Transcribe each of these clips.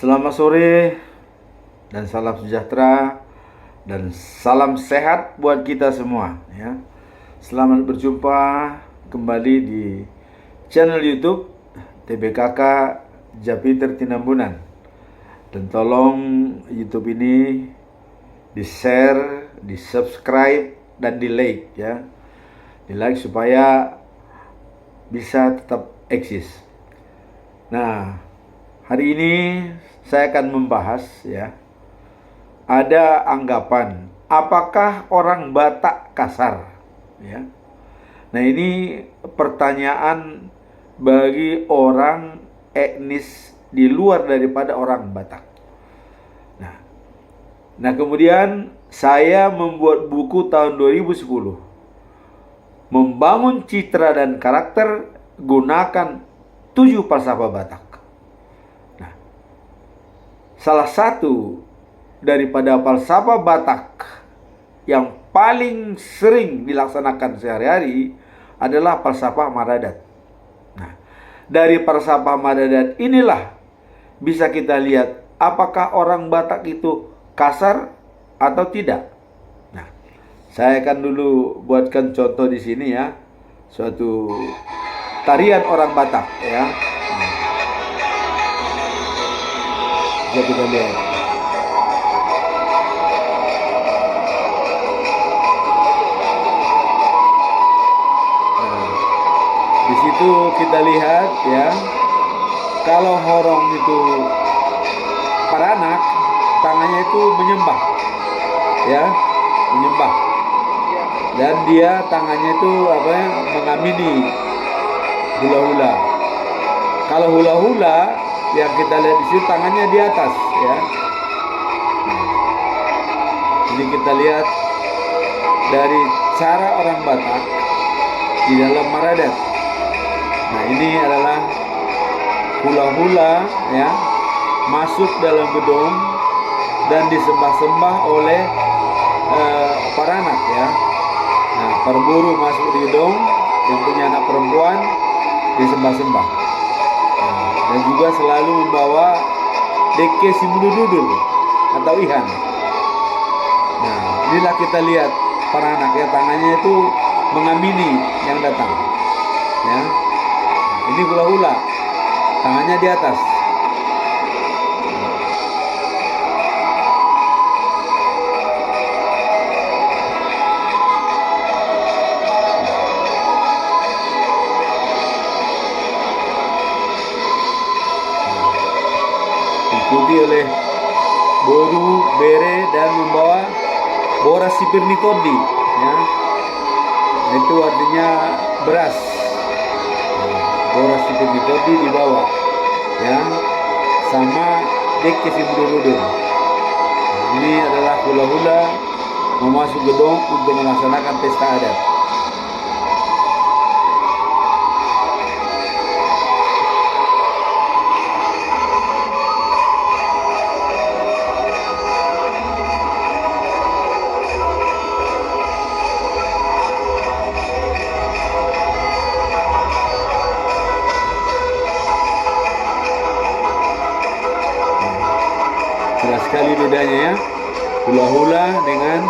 Selamat sore dan salam sejahtera dan salam sehat buat kita semua ya. Selamat berjumpa kembali di channel YouTube TBKK Japiter Tinambunan. Dan tolong YouTube ini di-share, di-subscribe dan di-like ya. Di-like supaya bisa tetap eksis. Nah, hari ini saya akan membahas ya, ada anggapan apakah orang Batak kasar ya. Nah, ini pertanyaan bagi orang etnis di luar daripada orang Batak. Nah, kemudian saya membuat buku tahun 2010, Membangun Citra dan Karakter Gunakan 7 Falsafah Batak. Salah satu daripada falsafah Batak yang paling sering dilaksanakan sehari-hari adalah falsafah Madadat. Nah, dari falsafah Madadat inilah bisa kita lihat apakah orang Batak itu kasar atau tidak. Nah, saya akan dulu buatkan contoh di sini ya, suatu tarian orang Batak ya. Coba kita lihat. Nah, di situ kita lihat ya, kalau horong itu paranak, tangannya itu menyembah, ya, menyembah, dan dia tangannya itu mengamini hula-hula. Kalau hula-hula yang kita lihat di situ tangannya di atas ya. Jadi kita lihat dari cara orang Batak di dalam Madadat. Nah, ini adalah hula-hula ya, masuk dalam gedung dan disembah-sembah oleh paranak ya. Nah, perburu masuk di gedung yang punya anak perempuan disembah-sembah. Dan juga selalu membawa deke simulududur atau ihan. Nah, inilah kita lihat para anak ya, tangannya itu mengamini yang datang ya. Nah, ini hula-hula, tangannya di atas. Diikuti oleh boru, bere, dan membawa bora sipir nikodi ya. Itu artinya beras. Bora sipir nikodi dibawa ya, sama dek simburudu. Ini adalah hula-hula memasuk gedung untuk melaksanakan pesta adat. Jelas sekali bedanya ya, hula-hula dengan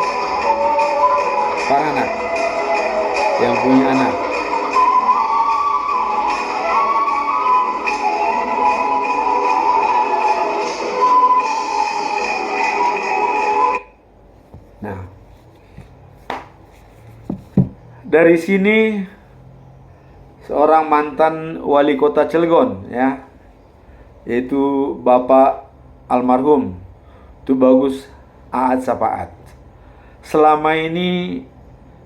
paranak yang punya anak. Nah, dari sini seorang mantan wali kota Cilegon ya, yaitu Bapak almarhum Tubagus Aat Sapaat. Selama ini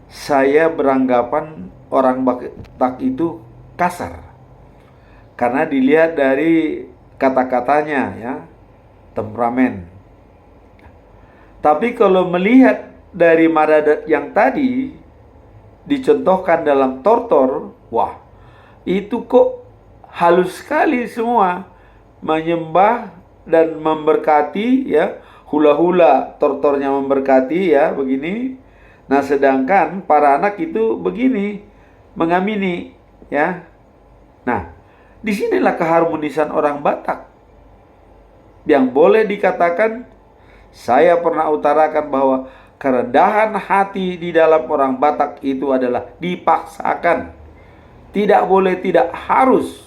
saya beranggapan orang Batak itu kasar karena dilihat dari kata-katanya ya, temperamen. Tapi kalau melihat dari Madadat yang tadi dicontohkan dalam Tortor, wah, itu kok halus sekali semua, menyembah dan memberkati ya, hula-hula tortornya memberkati ya, begini. Nah, sedangkan para anak itu begini, mengamini ya. Nah, disinilah keharmonisan orang Batak. yang boleh dikatakan, saya pernah utarakan bahwa kerendahan hati di dalam orang Batak itu adalah dipaksakan. Tidak boleh, tidak harus.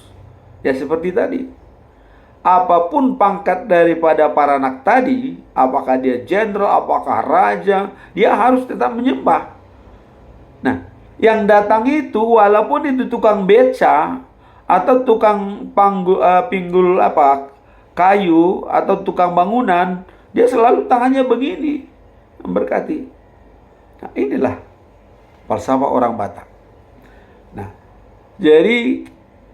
Ya seperti tadi. Apapun pangkat daripada para anak tadi, apakah dia jenderal, apakah raja, dia harus tetap menyembah. Nah, yang datang itu walaupun itu tukang beca atau tukang pinggul kayu atau tukang bangunan, dia selalu tangannya begini memberkati. Nah, inilah falsafah orang Batak. Nah, jadi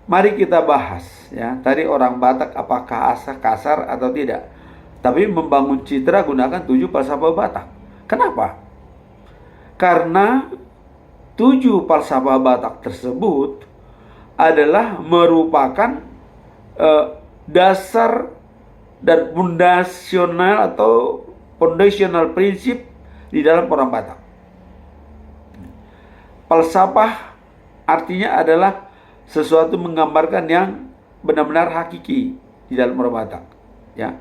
mari kita bahas ya. Tadi orang Batak apakah kasar atau tidak. Tapi membangun citra gunakan 7 falsafah Batak. Kenapa? Karena 7 falsafah Batak tersebut adalah merupakan dasar dan foundational prinsip di dalam orang Batak. Falsafah artinya adalah sesuatu menggambarkan yang benar-benar hakiki di dalam orang Batak. Ya,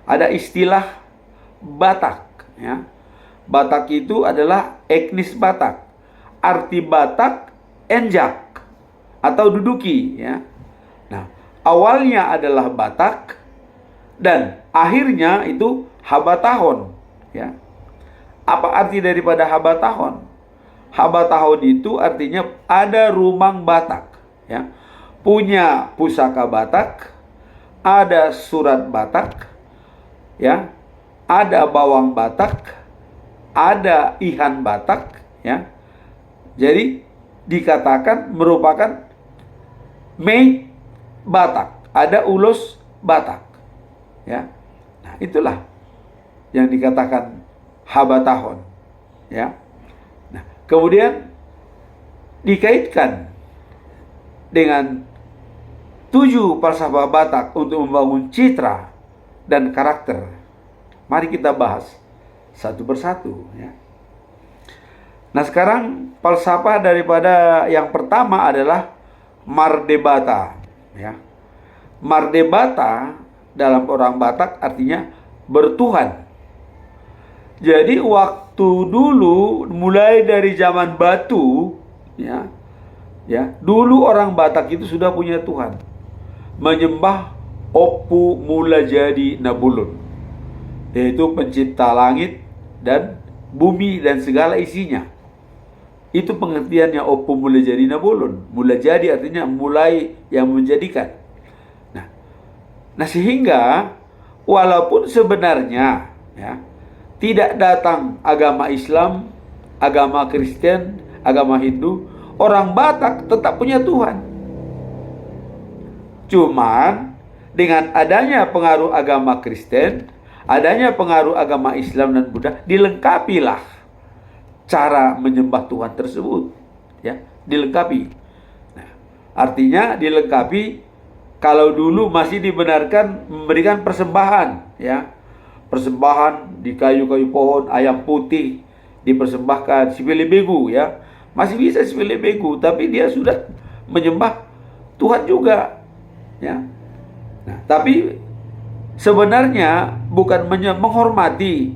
ada istilah Batak. Ya, Batak itu adalah etnis Batak. Arti Batak enjak atau duduki. Ya, nah awalnya adalah Batak dan akhirnya itu Habatahon. Ya, apa arti daripada Habatahon? Habatahon itu artinya ada rumang Batak. Ya, punya pusaka Batak, ada surat Batak, ya, ada bawang Batak, ada ihan Batak, ya. Jadi dikatakan merupakan made Batak, ada ulos Batak, ya. Nah, itulah yang dikatakan Habatahon, ya. Nah, kemudian dikaitkan dengan 7 falsafah Batak untuk membangun citra dan karakter. Mari kita bahas satu persatu, ya. Nah, sekarang falsafah daripada yang pertama adalah Mardebata, ya. Mardebata dalam orang Batak artinya bertuhan. Jadi waktu dulu mulai dari zaman batu, ya. Ya, dulu orang Batak itu sudah punya Tuhan. Menyembah Opu Mula Jadi Nabulun, yaitu pencipta langit dan bumi dan segala isinya. Itu pengertiannya Opu Mula Jadi Nabulun. Mula jadi artinya mulai, yang menjadikan. Nah sehingga walaupun sebenarnya ya tidak datang agama Islam, agama Kristen, agama Hindu, orang Batak tetap punya Tuhan. Cuman dengan adanya pengaruh agama Kristen, adanya pengaruh agama Islam dan Buddha, dilengkapilah cara menyembah Tuhan tersebut, ya, dilengkapi. Nah, artinya dilengkapi. Kalau dulu masih dibenarkan memberikan persembahan, ya, persembahan di kayu-kayu pohon, ayam putih dipersembahkan, sipili begu, ya, masih bisa sipili begu, tapi dia sudah menyembah Tuhan juga, ya. Nah, tapi sebenarnya bukan menghormati,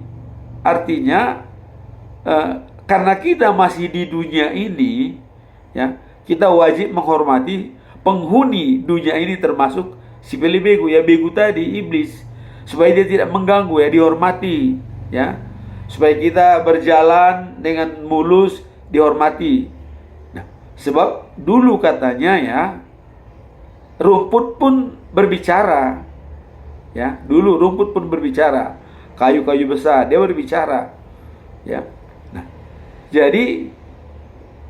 artinya karena kita masih di dunia ini, ya, kita wajib menghormati penghuni dunia ini, termasuk si begu, ya, begu tadi, iblis, supaya dia tidak mengganggu, ya, dihormati, ya, supaya kita berjalan dengan mulus, dihormati. Nah, sebab dulu katanya, ya, rumput pun berbicara, ya, dulu rumput pun berbicara, kayu-kayu besar dia berbicara, ya. Nah, jadi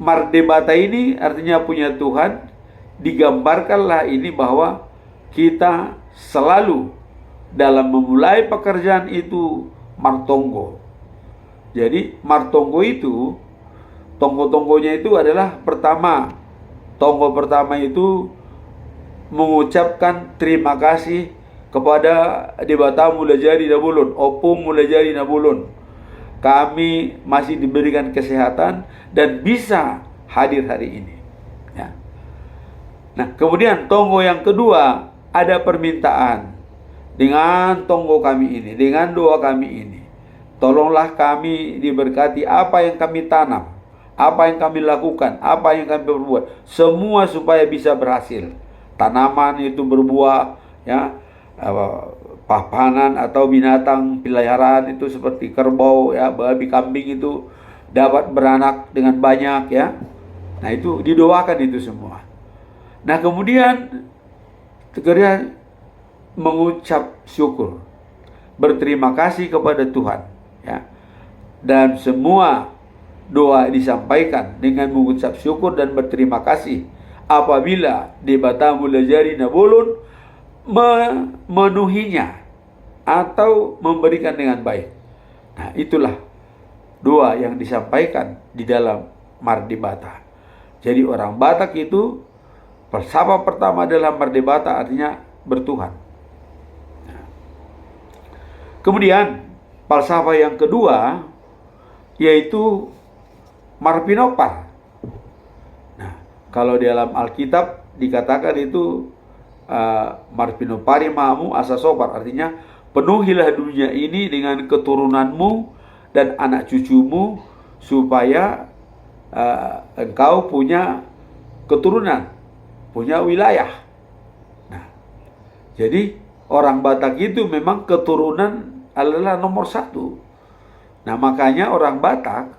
Mardebata ini artinya punya Tuhan. Digambarkanlah ini bahwa kita selalu dalam memulai pekerjaan itu martonggo. Jadi martonggo itu, tonggo-tonggonya itu adalah pertama, tonggo pertama itu mengucapkan terima kasih kepada Debata Mula Jadi Nabulun, Opung Mula Jadi Nabulun. Kami masih diberikan kesehatan dan bisa hadir hari ini. Nah, kemudian tonggo yang kedua ada permintaan. dengan tonggo kami ini, dengan doa kami ini. Tolonglah kami diberkati apa yang kami tanam, apa yang kami lakukan, apa yang kami berbuat, semua supaya bisa berhasil. Tanaman itu berbuah, ya, papanan atau binatang peliharaan itu seperti kerbau, ya, babi, kambing itu dapat beranak dengan banyak, ya. Nah, itu didoakan itu semua. Nah, kemudian segera mengucap syukur, berterima kasih kepada Tuhan, ya. Dan semua doa disampaikan dengan mengucap syukur dan berterima kasih apabila di batamu lajari nabolun memenuhinya atau memberikan dengan baik. Nah, itulah doa yang disampaikan di dalam Mardibata. Jadi orang Batak itu falsafah pertama adalah Mardibata, artinya bertuhan. Kemudian falsafah yang kedua yaitu Marpinopar. Nah, kalau di dalam Alkitab dikatakan itu Marpinopari mamu asasopar, artinya penuhilah dunia ini dengan keturunanmu dan anak cucumu supaya engkau punya keturunan, punya wilayah. Nah, jadi orang Batak itu memang keturunan adalah nomor satu. Nah, makanya orang Batak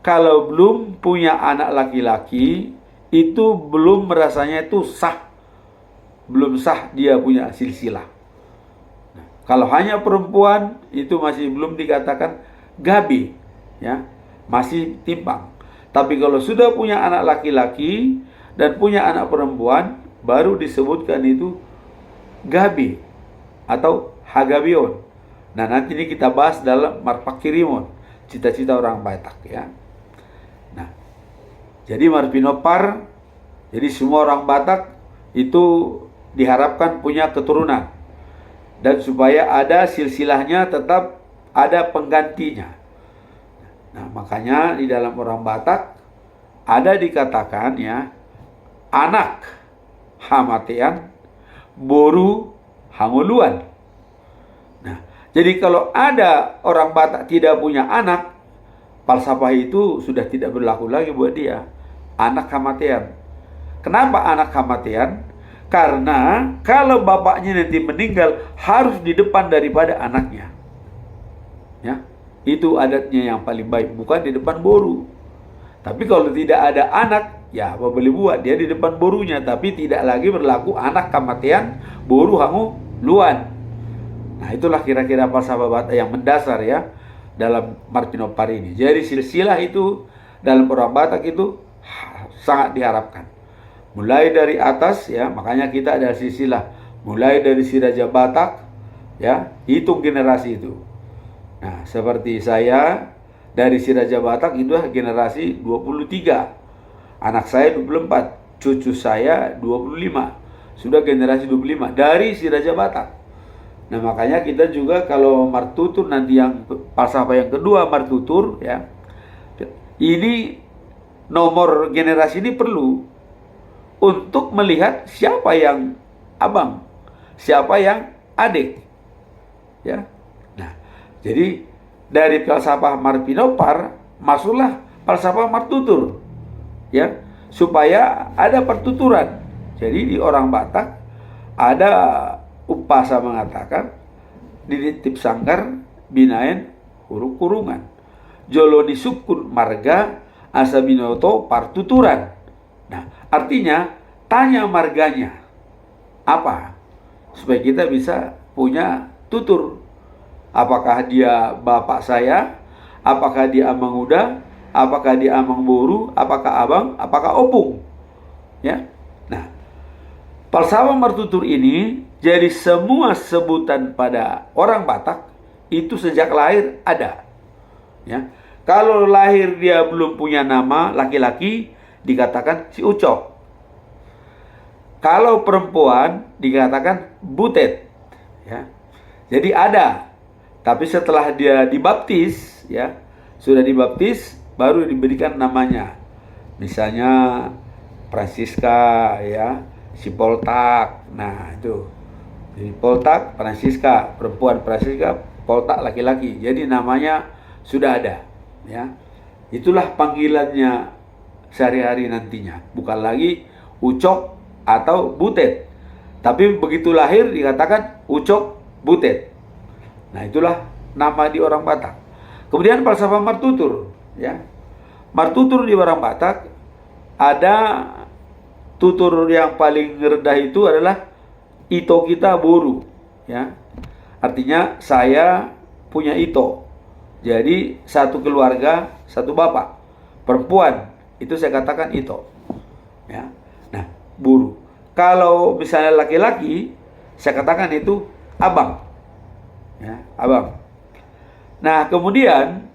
kalau belum punya anak laki-laki itu belum merasanya itu sah, belum sah dia punya silsilah. Nah, kalau hanya perempuan itu masih belum dikatakan gabi, ya, masih timpang. Tapi kalau sudah punya anak laki-laki dan punya anak perempuan, baru disebutkan itu gabi atau hagabion. Nah, nanti ini kita bahas dalam Marpakirimon, cita-cita orang Batak, ya. Nah, jadi Marpinopar, jadi semua orang Batak itu diharapkan punya keturunan dan supaya ada silsilahnya, tetap ada penggantinya. Nah, makanya di dalam orang Batak ada dikatakan, ya, anak hamatean boru hanguluan. Nah, jadi kalau ada orang Batak tidak punya anak, falsafah itu sudah tidak berlaku lagi buat dia. Anak hamatean. Kenapa anak hamatean? Karena kalau bapaknya nanti meninggal harus di depan daripada anaknya, ya. Itu adatnya yang paling baik, bukan di depan boru. Tapi kalau tidak ada anak, ya apa boleh buat, dia di depan borunya, tapi tidak lagi berlaku anak kematian boru hangu luan. Nah, itulah kira-kira falsafah Batak yang mendasar, ya, dalam Marpinopar ini. Jadi silsilah itu dalam orang Batak itu sangat diharapkan. Mulai dari atas, ya, makanya kita ada silsilah. Mulai dari si Raja Batak, ya, hitung generasi itu. Nah, seperti saya dari si Raja Batak itu generasi 23. Anak saya 24, cucu saya 25. Sudah generasi 25 dari si Raja Batak. Nah, makanya kita juga kalau Martutur nanti yang falsafah yang kedua Martutur, ya. Ini nomor generasi ini perlu untuk melihat siapa yang abang, siapa yang adik, ya. Jadi dari falsafah Marpinopar masuklah falsafah Martutur, ya, supaya ada pertuturan. Jadi di orang Batak ada upasa mengatakan diditip sanggar binaen huruf kurungan joloni sukun marga asabinoto partuturan. Nah, artinya tanya marganya apa supaya kita bisa punya tutur. Apakah dia bapak saya? Apakah dia amang uda? Apakah dia amang boru? Apakah abang? Apakah opung? Ya. Nah, falsafah Martutur ini jadi semua sebutan pada orang Batak itu sejak lahir ada. Ya. Kalau lahir dia belum punya nama laki-laki dikatakan si Ucok. Kalau perempuan dikatakan Butet. Ya. Jadi ada. Tapi setelah dia dibaptis, ya, sudah dibaptis, baru diberikan namanya. Misalnya Francisca, ya, Sipoltak. Nah, itu. Jadi Poltak Francisca perempuan, Francisca Poltak laki-laki. Jadi namanya sudah ada, ya. Itulah panggilannya sehari-hari nantinya. Bukan lagi Ucok atau Butet. Tapi begitu lahir dikatakan Ucok Butet. Nah, itulah nama di orang Batak. Kemudian falsafah martutur, ya. Martutur di orang Batak ada tutur yang paling rendah itu adalah ito kita boru, ya. Artinya saya punya ito. Jadi satu keluarga, satu bapak. Perempuan itu saya katakan ito. Ya. Nah, buru. Kalau misalnya laki-laki, saya katakan itu abang. Ya, abang. Nah, kemudian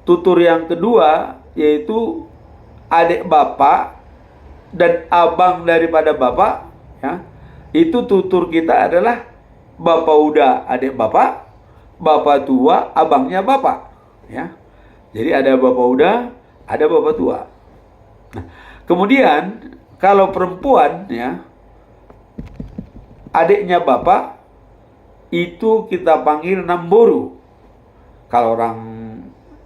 tutur yang kedua yaitu adik bapak dan abang daripada bapak, ya. Itu tutur kita adalah bapak udah adik bapak, bapak tua abangnya bapak, ya. Jadi ada bapak udah, ada bapak tua. Nah, kemudian kalau perempuan, ya, adiknya bapak itu kita panggil namboru. Kalau orang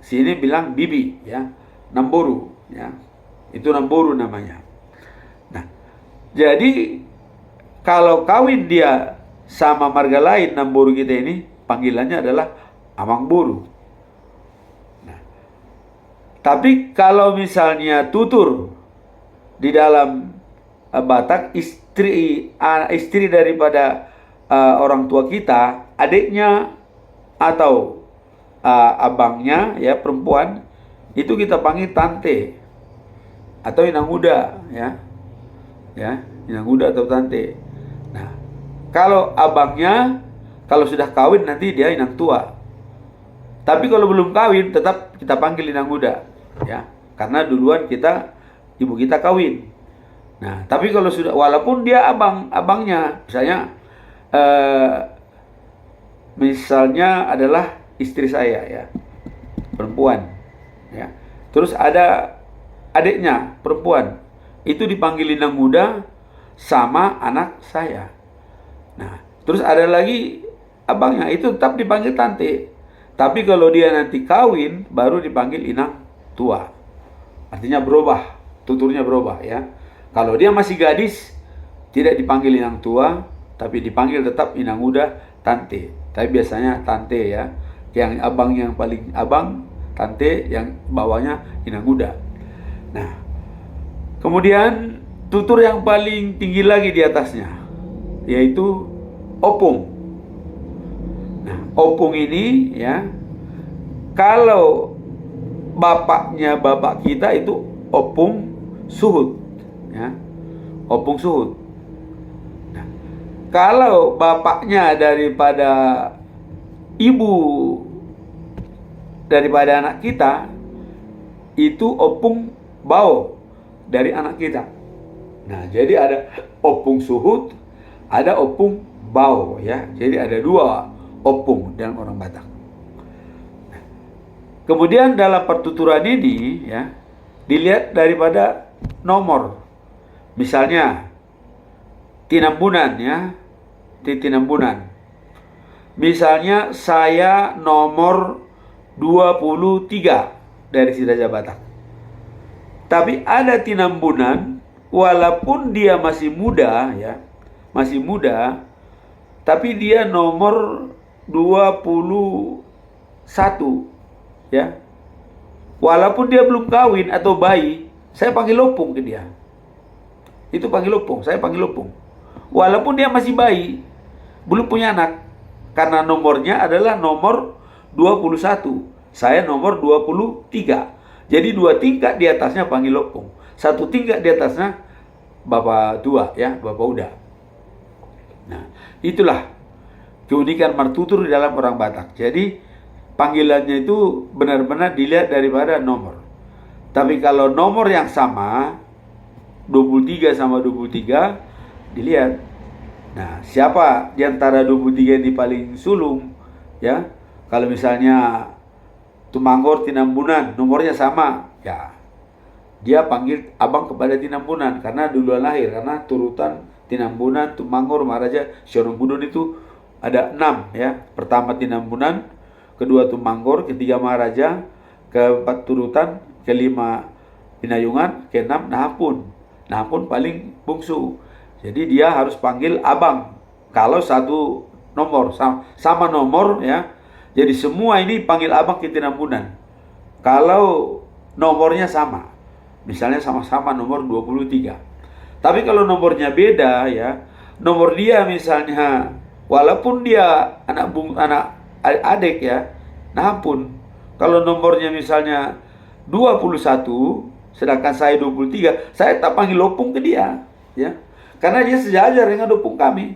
sini bilang bibi, ya, namboru, ya. Itu namboru namanya. Nah, jadi kalau kawin dia sama marga lain namboru kita ini, panggilannya adalah amang boru. Nah, tapi kalau misalnya tutur di dalam Batak, istri daripada orang tua kita, adiknya atau abangnya, ya, perempuan, itu kita panggil tante atau inang muda, ya. Ya, inang muda atau tante. Nah, kalau abangnya, kalau sudah kawin nanti dia inang tua. Tapi kalau belum kawin tetap kita panggil inang muda, ya. Karena duluan ibu kita kawin. Nah, tapi kalau sudah, walaupun dia abangnya, misalnya adalah istri saya, ya, perempuan, ya. Terus ada adiknya perempuan, itu dipanggil inang muda sama anak saya. Nah, terus ada lagi abangnya, itu tetap dipanggil tante. Tapi kalau dia nanti kawin baru dipanggil inang tua. Artinya berubah, tuturnya berubah, ya. Kalau dia masih gadis tidak dipanggil inang tua, tapi dipanggil tetap inang muda, tante. Tapi biasanya tante, ya. Yang abang yang paling abang tante, yang bawahnya inang muda. Nah, kemudian tutur yang paling tinggi lagi di atasnya yaitu opung. Nah, opung ini, ya, kalau bapaknya bapak kita itu opung suhut, ya, opung suhut. Nah, kalau bapaknya daripada ibu daripada anak kita itu opung bau dari anak kita. Nah, jadi ada opung suhut, ada opung bau, ya. Jadi ada dua opung dalam orang Batak. Nah, kemudian dalam pertuturan ini, ya, dilihat daripada nomor. Misalnya tinambunan, ya, tinambunan. Misalnya saya nomor 23 dari Siraja Batak. Tapi ada tinambunan, walaupun dia masih muda, ya, masih muda, tapi dia nomor 21, ya. Walaupun dia belum kawin atau bayi, saya panggil opung ke dia. Itu panggil opung, saya panggil opung. Walaupun dia masih bayi, belum punya anak, karena nomornya adalah nomor 21. Saya nomor 23. Jadi 2 tingkat di atasnya panggil opung. 1 tingkat di atasnya bapak tua, ya, bapak udah. Nah, itulah keunikan martutur di dalam orang Batak. Jadi panggilannya itu benar-benar dilihat daripada nomor. Tapi kalau nomor yang sama, 23 sama 23, dilihat. Nah, siapa di antara 23 ini paling sulung, ya? Kalau misalnya Tumanggor Tinambunan, nomornya sama, ya, dia panggil abang kepada Tinambunan karena duluan lahir, karena turutan Tinambunan, Tumangor, Maharaja, Siorumbunun itu ada 6 ya. Pertama Tinambunan, kedua Tumangor, ketiga Maharaja, keempat Turutan, kelima Pinayungan, keenam Nahapun. Nahapun paling bungsu. Jadi dia harus panggil abang. Kalau satu nomor sama nomor ya. Jadi semua ini panggil abang ke Tinambunan. Kalau nomornya sama. Misalnya sama-sama nomor 23. Tapi kalau nomornya beda ya, nomor dia misalnya walaupun dia anak adik ya, Nahapun. Kalau nomornya misalnya 21 sedangkan saya 23, saya tak panggil opung ke dia ya. Karena dia sejajar dengan opung kami.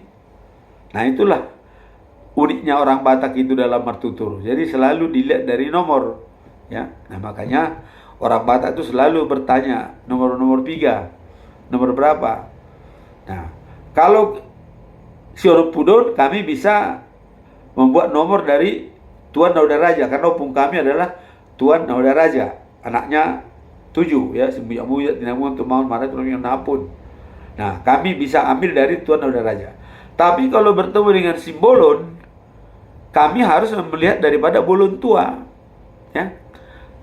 Nah, itulah uniknya orang Batak itu dalam martutur. Jadi selalu dilihat dari nomor ya. Nah, makanya orang Batak itu selalu bertanya nomor 3, nomor berapa. Nah, kalau Siorumpudon kami bisa membuat nomor dari Tuan Nauda Raja, karena opung kami adalah Tuan Nauda Raja, anaknya 7 ya, Sembuyak-buyat, Tinambunan, Tumangor, Maharaja, Nahapun. Nah, kami bisa ambil dari Tuan Nauda Raja. Tapi kalau bertemu dengan Simbolon, kami harus melihat daripada bolon tua ya.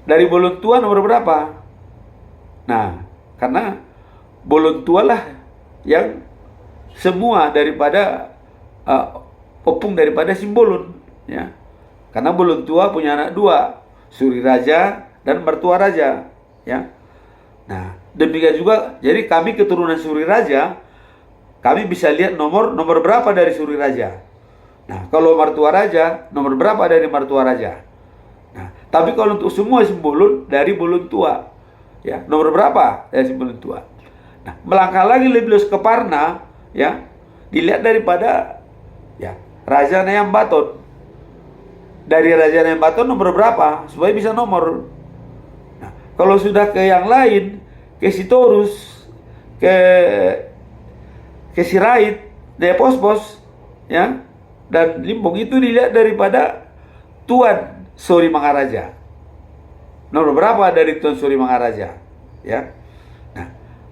Dari bolon tua nomor berapa? Nah, karena bolon tua lah yang semua daripada opung daripada Simbolon ya. Karena bolon tua punya anak 2, Suri Raja dan Mertua Raja ya. Nah, demikian juga jadi kami keturunan Suri Raja, kami bisa lihat nomor berapa dari Suri Raja. Nah, kalau Mertua Raja, nomor berapa dari Mertua Raja. Nah, tapi kalau untuk semua Simbolon dari bolon tua ya, nomor berapa dari Simbolon tua. Nah, melangkah lagi lebih luas ke Parna ya, dilihat daripada ya Raja Nayambaton. Dari Raja Nayambaton nomor berapa supaya bisa nomor. Nah, kalau sudah ke yang lain, ke Sitorus, ke Sirait, Nepospos ya, dan Limbong, itu dilihat daripada Tuan Sori Mangaraja. Nomor berapa dari Tuan Sori Mangaraja ya. Nah,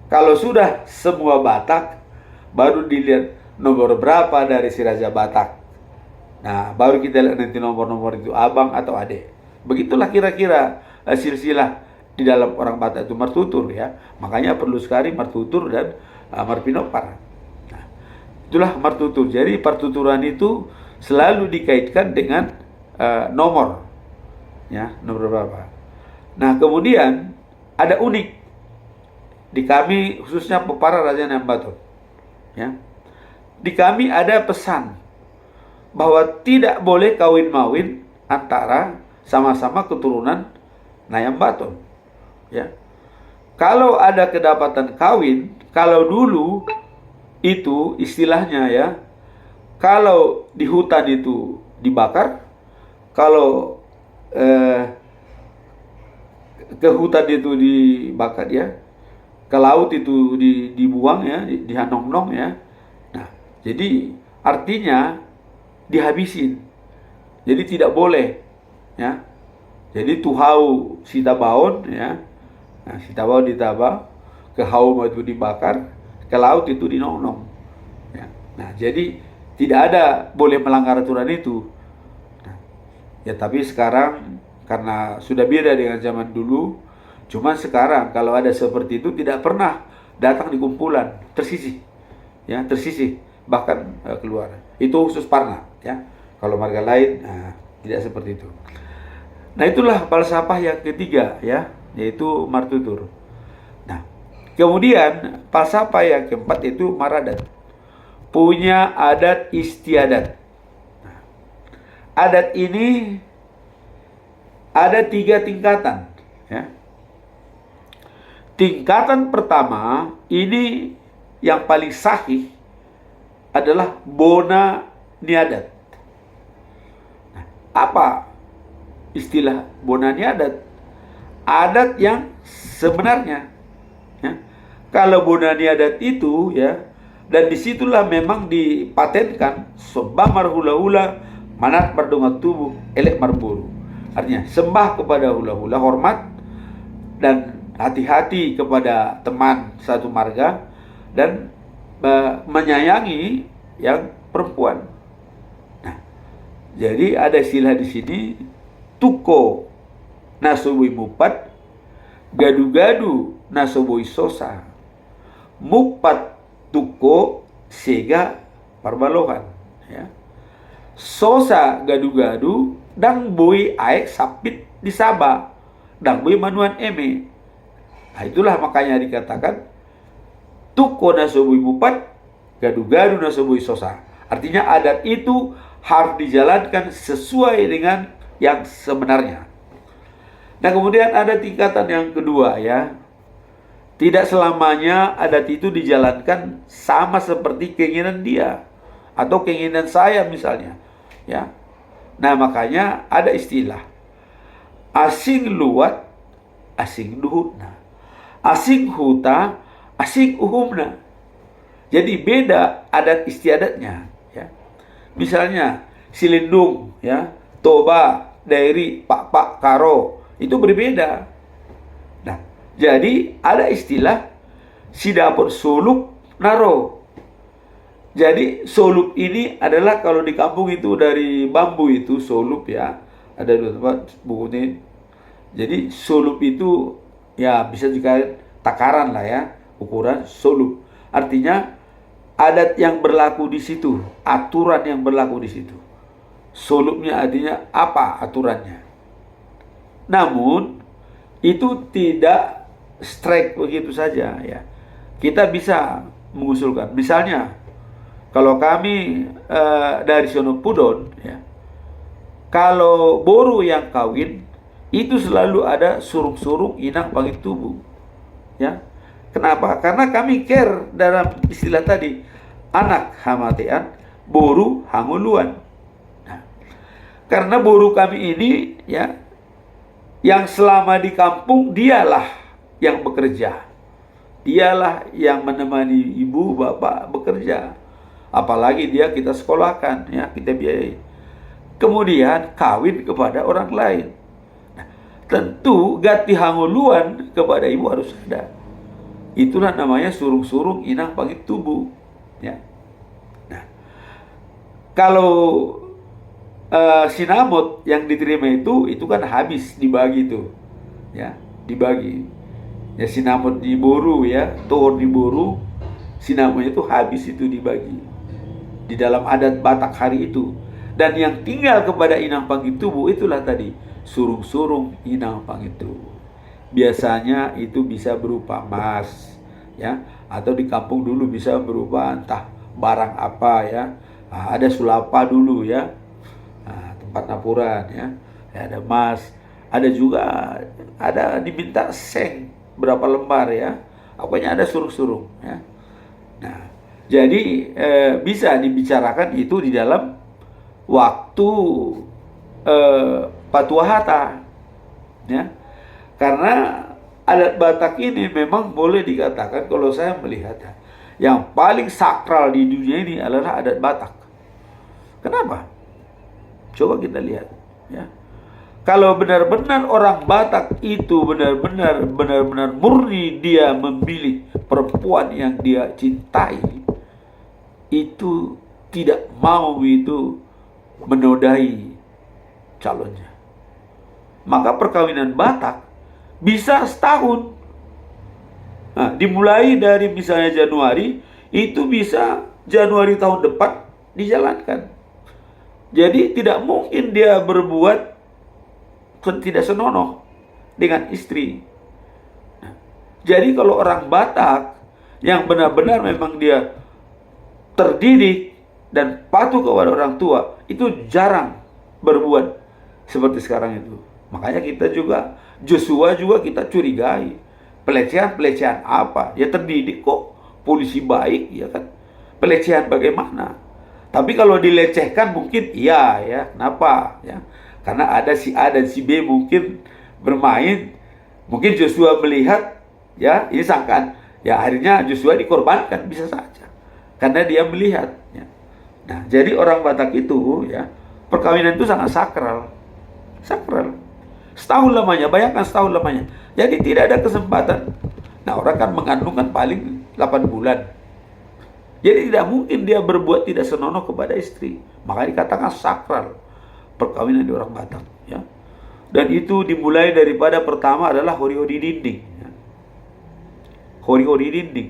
kalau sudah semua Batak, baru dilihat nomor berapa dari si Raja Batak. Nah, baru kita lihat nanti nomor-nomor itu abang atau adik. Begitulah kira-kira silsilah di dalam orang Batak itu martutur ya. Makanya perlu sekali martutur dan marpinopar. Nah, itulah martutur. Jadi pertuturan itu selalu dikaitkan dengan nomor ya, nomor berapa. Nah, kemudian ada unik di kami, khususnya para Raja Nayambaton ya. Di kami ada pesan bahwa tidak boleh kawin-mawin antara sama-sama keturunan Nayambaton ya. Kalau ada kedapatan kawin, kalau dulu itu istilahnya ya, kalau di hutan itu dibakar, kalau ke hutan itu dibakar ya, ke laut itu dibuang ya, dihanong-nong ya. Nah, jadi artinya dihabisin. Jadi tidak boleh ya. Jadi tuhau sitabaon ya. Nah, sitabaon ditaba, ke haum itu dibakar, ke laut itu dinong-nong ya. Nah, jadi tidak ada boleh melanggar aturan itu. Nah, ya tapi sekarang karena sudah beda dengan zaman dulu, cuman sekarang kalau ada seperti itu tidak pernah datang di kumpulan, tersisih ya, tersisih bahkan keluar. Itu khusus Parna ya. Kalau marga lain tidak seperti itu. Nah, itulah falsafah yang ketiga ya, yaitu martutur. Nah, kemudian falsafah yang keempat itu Maradat. Punya adat istiadat. Nah, adat ini ada 3 tingkatan ya. Tingkatan pertama ini yang paling sahih adalah bona niadat. Nah, apa istilah bona niadat? Adat yang sebenarnya ya. Kalau bona niadat itu ya, dan disitulah memang dipatenkan soba marhula-hula manat mardonga tubuh elek marburu. Artinya sembah kepada hula-hula, hormat dan hati-hati kepada teman satu marga, dan menyayangi yang perempuan. Nah, jadi ada istilah di sini, tuko nasobui mupat, gadu-gadu nasobui sosa, mupat tuko sega parbalohan. Ya. Sosa gadu-gadu dang bui aek sapit di Sabah, dang bui manuan eme. Nah, itulah makanya dikatakan tuko nasobui mupat, gadu-gadu nasobui sosa. Artinya adat itu harus dijalankan sesuai dengan yang sebenarnya. Nah, kemudian ada tingkatan yang kedua, ya. Tidak selamanya adat itu dijalankan sama seperti keinginan dia atau keinginan saya misalnya, ya. Nah, makanya ada istilah asing luat, asing duhutna, asing huta, asing uhumna. Jadi beda adat istiadatnya, ya. Misalnya silindung, ya, toba, dairi, pak karo, itu berbeda. Nah, jadi ada istilah si dapur solup naro. Jadi solup ini adalah kalau di kampung itu dari bambu itu solup, ya. Ada dua tempat bukunya. Jadi solup itu ya bisa dikait takaran lah, ya, ukuran solup. Artinya adat yang berlaku di situ, aturan yang berlaku di situ. Solupnya artinya apa aturannya. Namun itu tidak strike begitu saja, ya. Kita bisa mengusulkan. Misalnya kalau kami dari Sono Pudon, ya, kalau boru yang kawin itu selalu ada surung-surung inang pangit tubuh, ya. Kenapa? Karena kami care dalam istilah tadi, anak hamatean, boru hanguluan. Nah, karena boru kami ini, ya, yang selama di kampung dialah yang bekerja, dialah yang menemani ibu bapak bekerja, apalagi dia kita sekolahkan, ya, kita biayai. Kemudian kawin kepada orang lain. Nah, tentu gati hanguluan kepada ibu harus ada. Itulah namanya surung-surung inang pangit tubuh, ya. Nah, kalau sinamot yang diterima itu kan habis dibagi tuh, ya, dibagi. Ya, sinamot di boru, ya, tohon di boru, sinamotnya itu habis itu dibagi di dalam adat Batak hari itu. Dan yang tinggal kepada inang pangit tubuh itulah tadi surung-surung inang pangit tubuh. Biasanya itu bisa berupa emas, ya, atau di kampung dulu bisa berupa entah barang apa, ya. Nah, ada sulapa dulu, ya, nah, tempat napuran, ya, ada emas, ada juga ada diminta seng berapa lembar, ya, pokoknya ada surung-surung, ya. Nah, jadi bisa dibicarakan itu di dalam waktu patuahata, ya. Karena adat Batak ini memang boleh dikatakan, kalau saya melihat, yang paling sakral di dunia ini adalah adat Batak. Kenapa? Coba kita lihat, ya. Kalau benar-benar orang Batak itu benar-benar murni dia memilih perempuan yang dia cintai, itu tidak mau itu menodai calonnya. Maka perkawinan Batak bisa setahun. Nah, dimulai dari misalnya Januari, itu bisa Januari tahun depan dijalankan. Jadi tidak mungkin dia berbuat tidak senonoh dengan istri. Nah, jadi kalau orang Batak yang benar-benar memang dia terdidik dan patuh kepada orang tua, itu jarang berbuat seperti sekarang itu. Makanya kita juga, Joshua juga kita curigai. Pelecehan apa? Ya terdidik kok, polisi baik, ya kan. Pelecehan bagaimana? Tapi kalau dilecehkan mungkin iya, ya. Kenapa? Ya. Karena ada si A dan si B mungkin bermain. Mungkin Joshua melihat, ya, ini sangkaan. Ya akhirnya Joshua dikorbankan, bisa saja. Karena dia melihat, ya. Nah, jadi orang Batak itu, ya, perkawinan itu sangat sakral. Sakral. Setahun lamanya, bayangkan setahun lamanya. Jadi tidak ada kesempatan. Nah, orang kan mengandung kan paling 8 bulan. Jadi tidak mungkin dia berbuat tidak senonoh kepada istri. Maka dikatakan sakral perkawinan di orang Batak. Ya. Dan itu dimulai daripada pertama adalah hori-hori dinding. Ya. Hori-hori dinding.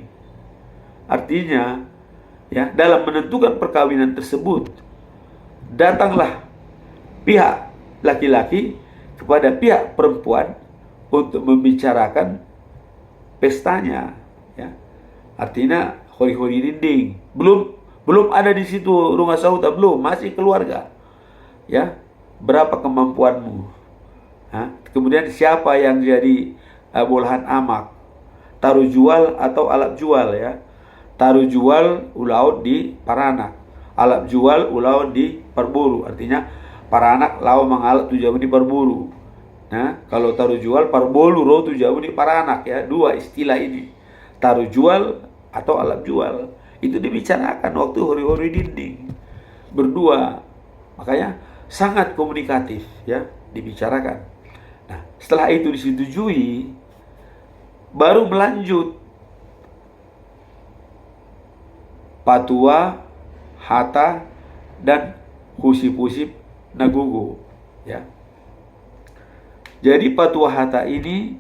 Artinya, ya, dalam menentukan perkawinan tersebut, datanglah pihak laki-laki kepada pihak perempuan untuk membicarakan pestanya. Ya. Artinya hori-hori dinding. Belum ada di situ rumah sahuta, belum, masih keluarga. Ya, berapa kemampuanmu? Kemudian siapa yang jadi bolahan amak? Taruh jual atau alap jual, ya. Taruh jual ulaut di Paranak, alap jual ulaut di Parburu. Artinya Paranak lau mengalap tujuh di Parburu. Nah, kalau taruh jual Parbolu ro tujuh di Paranak, ya. Dua istilah ini, taruh jual atau alap jual, itu dibicarakan waktu hori-hori dinding berdua. Makanya sangat komunikatif, ya, dibicarakan. Nah, setelah itu disetujui, baru melanjut patua, hata, dan husip-husip nagugu, ya. Jadi patua hata ini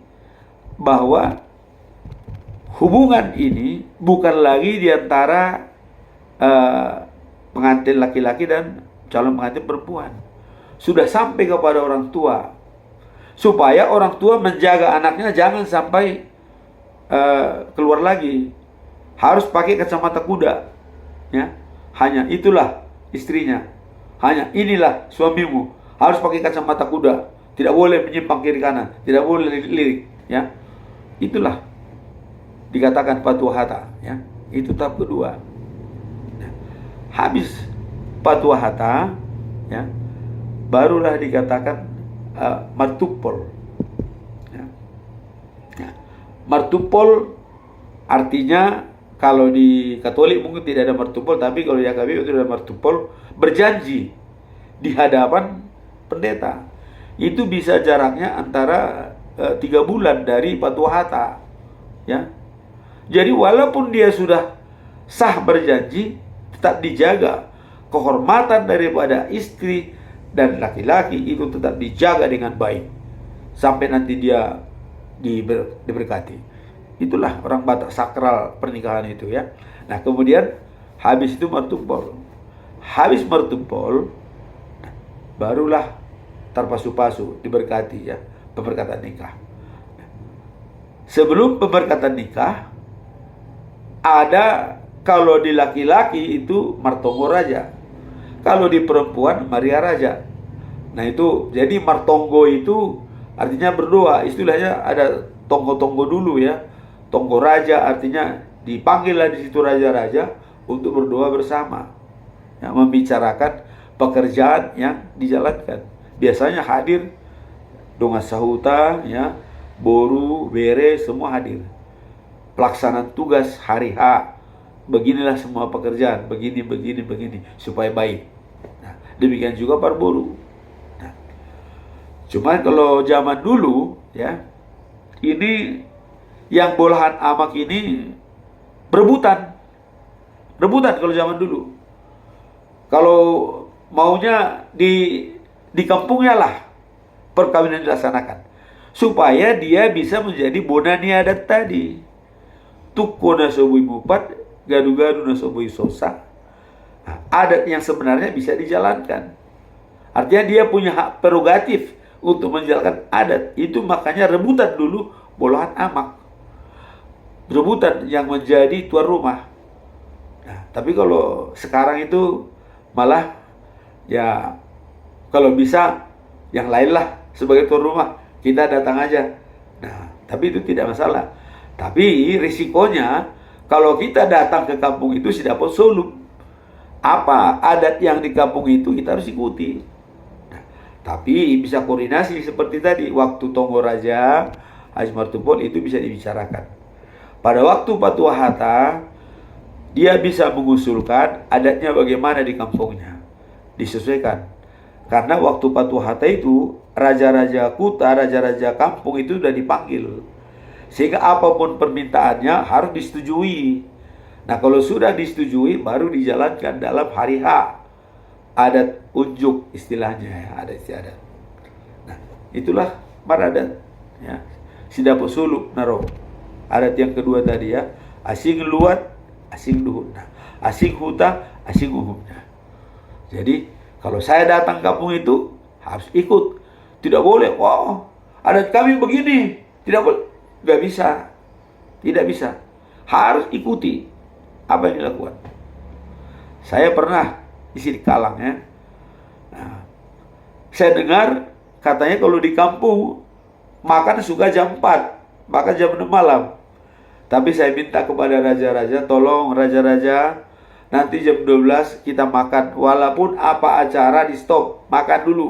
bahwa hubungan ini bukan lagi diantara pengantin laki-laki dan calon pengantin perempuan. Sudah sampai kepada orang tua, supaya orang tua menjaga anaknya jangan sampai keluar lagi. Harus pakai kacamata kuda, ya. Hanya itulah istrinya, hanya inilah suamimu, harus pakai kacamata kuda, tidak boleh menyimpang kiri kanan, tidak boleh lirik, ya. Itulah dikatakan patua hata, ya. Itu tahap kedua. Nah, habis patua hata, ya, barulah dikatakan martupol, ya. Ya. Martupol artinya, kalau di Katolik mungkin tidak ada martupol, tapi kalau di AKB itu ada martupol, berjanji di hadapan pendeta. Itu bisa jaraknya antara 3 bulan dari patua hata, ya. Jadi walaupun dia sudah sah berjanji, tetap dijaga kehormatan daripada istri dan laki-laki itu tetap dijaga dengan baik sampai nanti dia diberkati. Itulah orang Batak sakral pernikahan itu, ya. Nah, kemudian habis itu martupol. Habis martupol, barulah tarpasu-pasu diberkati, ya, pemberkatan nikah. Sebelum pemberkatan nikah ada, kalau di laki-laki itu martonggo raja, kalau di perempuan Maria raja. Nah, itu jadi martonggo itu artinya berdoa, istilahnya ada tonggo-tonggo dulu, ya. Tonggo raja artinya dipanggillah di situ raja-raja untuk berdoa bersama, ya, membicarakan pekerjaan yang dijalankan. Biasanya hadir donga sahuta, ya, boru, bere, semua hadir. Pelaksanaan tugas hari H, beginilah semua pekerjaan, begini, supaya baik. Nah, demikian juga parboru. Nah, cuman kalau zaman dulu, ya, ini yang bolahan amak ini berebutan kalau zaman dulu. Kalau maunya di kampungnya lah perkawinan dilaksanakan, supaya dia bisa menjadi bonani adat tadi. Tuko nasobui bupat, gadu-gadu nasobui sosa. Nah, adat yang sebenarnya bisa dijalankan. Artinya dia punya hak prerogatif untuk menjalankan adat. Itu makanya rebutan dulu bolahan amak, rebutan yang menjadi tuan rumah. Nah, tapi kalau sekarang itu malah, ya, kalau bisa yang lain lah sebagai tuan rumah, kita datang aja. Nah, tapi itu tidak masalah. Tapi risikonya kalau kita datang ke kampung itu si dapat suluk. Apa adat yang di kampung itu kita harus ikuti. Nah, tapi bisa koordinasi seperti tadi waktu tonggo raja, haji martupol itu bisa dibicarakan. Pada waktu patua hata, dia bisa mengusulkan adatnya bagaimana di kampungnya, disesuaikan. Karena waktu patua hata itu raja-raja kuta, raja-raja kampung itu sudah dipanggil, sehingga apapun permintaannya harus disetujui. Nah, kalau sudah disetujui baru dijalankan dalam hari H. Adat unjuk istilahnya ya, adat istiadat. Nah, itulah maradat ya. Sidapat suluk naro. Adat yang kedua tadi ya, asing luat, asing duhun. Nah, asing huta, asing umumnya. Jadi, kalau saya datang kampung itu harus ikut. Tidak boleh, wow, adat kami begini. Tidak boleh. Nggak bisa. Tidak bisa. Harus ikuti apa yang dilakukan. Saya pernah isi di Kalang ya. Nah, saya dengar katanya kalau di kampung makan suka jam 4, makan jam 6 malam. Tapi saya minta kepada raja-raja, tolong raja-raja, nanti jam 12 kita makan. Walaupun apa acara di stop, makan dulu.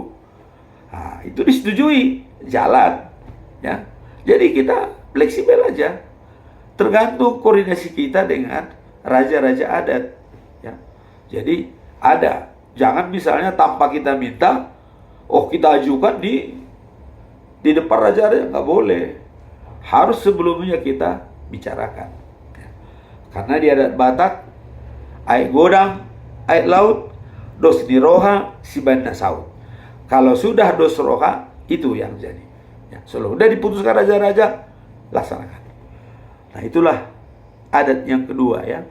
Nah, itu disetujui, jalan. Ya. Jadi kita fleksibel aja. Tergantung koordinasi kita dengan raja-raja adat. Ya. Jadi ada. Jangan misalnya tanpa kita minta, oh kita ajukan di depan raja-raja, nggak boleh. Harus sebelumnya kita bicarakan. Ya. Karena di adat Batak, aik godang, aik laut, dos di roha, si banda saut. Kalau sudah dos roha, itu yang jadi. Ya. Sudah diputuskan raja-raja, laksanakan. Nah, itulah adat yang kedua ya.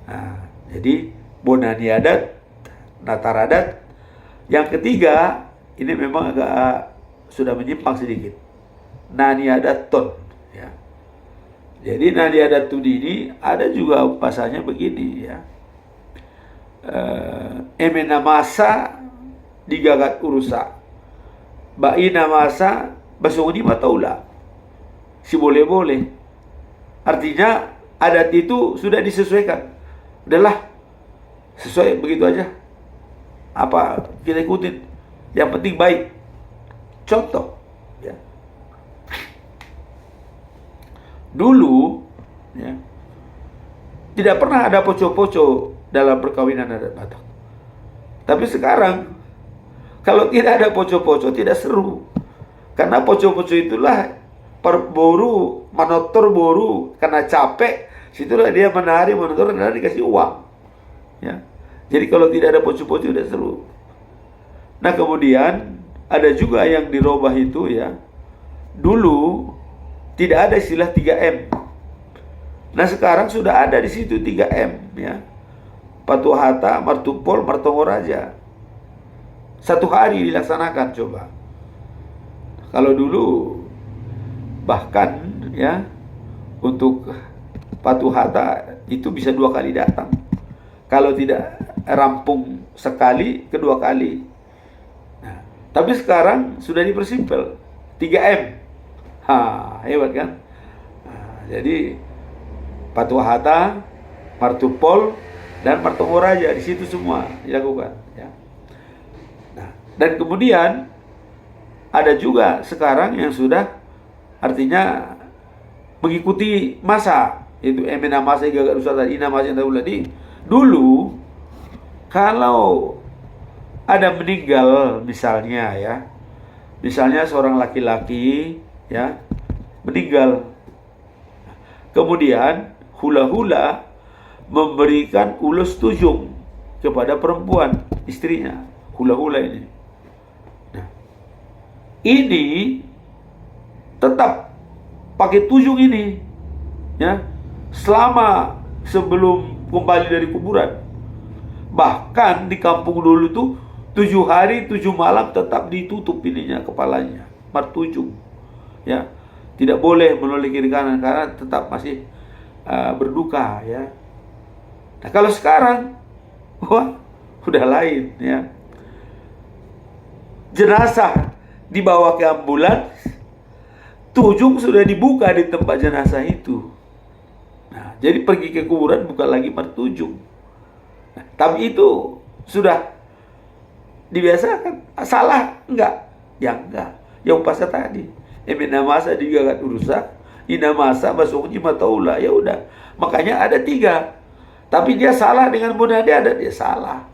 Nah, jadi bonani adat, natar adat. Yang ketiga, ini memang agak sudah menyimpang sedikit. Nani adat ton ya. Jadi nani adat tudi ini ada juga pasanya begini ya. Emena masa digagat urusa. Baina masa basunguni mataula. Si boleh-boleh. Artinya adat itu sudah disesuaikan. Udahlah, sesuai begitu aja. Apa kita ikutin? Yang penting baik. Contoh, ya. Dulu, ya, tidak pernah ada poco-poco dalam perkawinan adat Batak. Tapi sekarang, kalau tidak ada poco-poco, tidak seru. Karena poco-poco itulah perboru, manotor boru, karena capek, situlah dia menari, manotor, dan dikasih uang. Ya. Jadi kalau tidak ada poco-poco udah seru. Nah kemudian ada juga yang dirubah itu ya. Dulu tidak ada istilah 3M. Nah sekarang sudah ada di situ 3M ya. Patuhata, Martupol, Martongoraja. 1 hari dilaksanakan coba. Kalau dulu bahkan ya untuk patuhata itu bisa 2 kali datang. Kalau tidak rampung sekali, kedua kali. Nah, tapi sekarang sudah dipersimpel 3M. Hebat kan? Nah, jadi patuhata, Martupol, dan Martongoraja di situ semua dilakukan. Ya. Nah, dan kemudian ada juga sekarang yang sudah artinya mengikuti masa, itu emena masa gagat usah tadi, ina masa yang tadi. Dulu kalau ada meninggal misalnya ya, misalnya seorang laki-laki ya meninggal, kemudian hula-hula memberikan ulus tujung kepada perempuan istrinya, hula-hula ini. Nah, ini tetap pakai tujung ini ya selama sebelum kembali dari kuburan. Bahkan di kampung dulu tuh 7 hari 7 malam tetap ditutup ininya, kepalanya, martujung ya, tidak boleh menoleh kiri kanan karena tetap masih berduka ya. Nah kalau sekarang wah udah lain ya. Jenazah dibawa ke ambulans, tujung sudah dibuka di tempat jenazah itu. Nah, jadi pergi ke kuburan bukan lagi martujung. Nah, tapi itu sudah dibiasakan. Salah enggak? Ya enggak. Yang pasal tadi. Emena masa digagat urusan, ina masa basungji mataula. Ya udah. Makanya ada 3. Tapi dia salah dengan bonani adat, dia salah.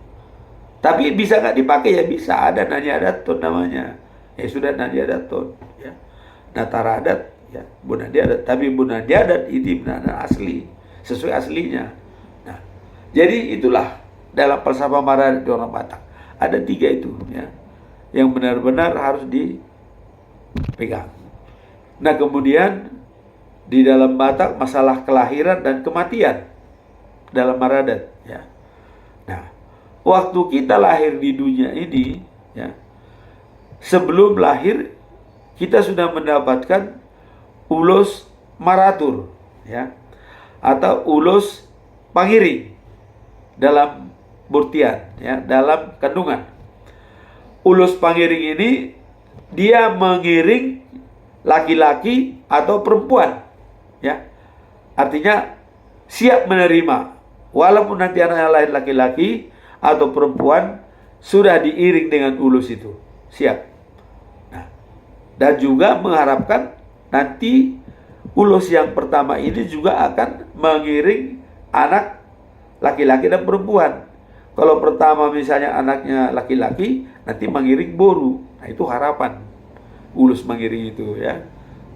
Tapi bisa nggak dipakai? Ya bisa. Ada nani adaton namanya. Ya sudah nani adaton. Ya. Natar adat, ya bonani adat. Tapi bonani adat itu benar asli. sesuai aslinya. Nah, jadi itulah dalam falsafah maradat di orang Batak. Ada 3 itu ya, yang benar-benar harus dipegang. Nah, kemudian di dalam Batak masalah kelahiran dan kematian dalam maradat ya. Nah, waktu kita lahir di dunia ini ya, sebelum lahir kita sudah mendapatkan ulos maratur ya, atau ulos pangiring dalam burtian ya, dalam kandungan. Ulus pangiring ini dia mengiring laki-laki atau perempuan ya. Artinya siap menerima walaupun nanti anaknya lahir laki-laki atau perempuan, sudah diiring dengan ulus itu, siap. Nah, dan juga mengharapkan nanti ulus yang pertama ini juga akan mengiring anak laki-laki dan perempuan. Kalau pertama misalnya anaknya laki-laki, nanti mengiring boru. Nah, itu harapan ulus mengiring itu ya.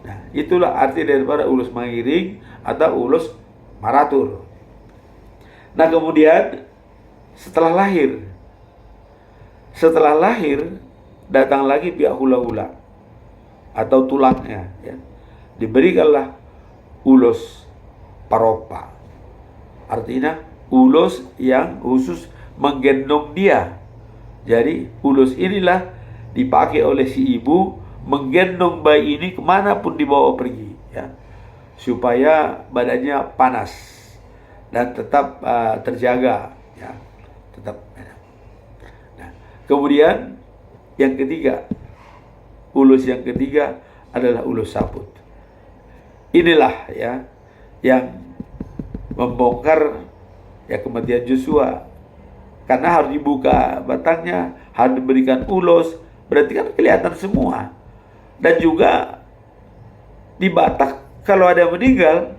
Nah, itulah arti daripada ulus mengiring atau ulus maratur. Nah, kemudian setelah lahir datang lagi pihak hula-hula atau tulangnya ya. Diberikanlah ulos paropa. Artinya ulos yang khusus menggendong dia. Jadi ulos inilah dipakai oleh si ibu menggendong bayi ini kemanapun dibawa pergi ya, supaya badannya panas dan tetap terjaga ya, tetap. Nah, kemudian yang ketiga, ulus yang ketiga adalah ulus saput. Inilah ya yang membongkar ya kematian Joshua, karena harus dibuka batangnya, harus diberikan ulos, berarti kan kelihatan semua. Dan juga di Batak kalau ada yang meninggal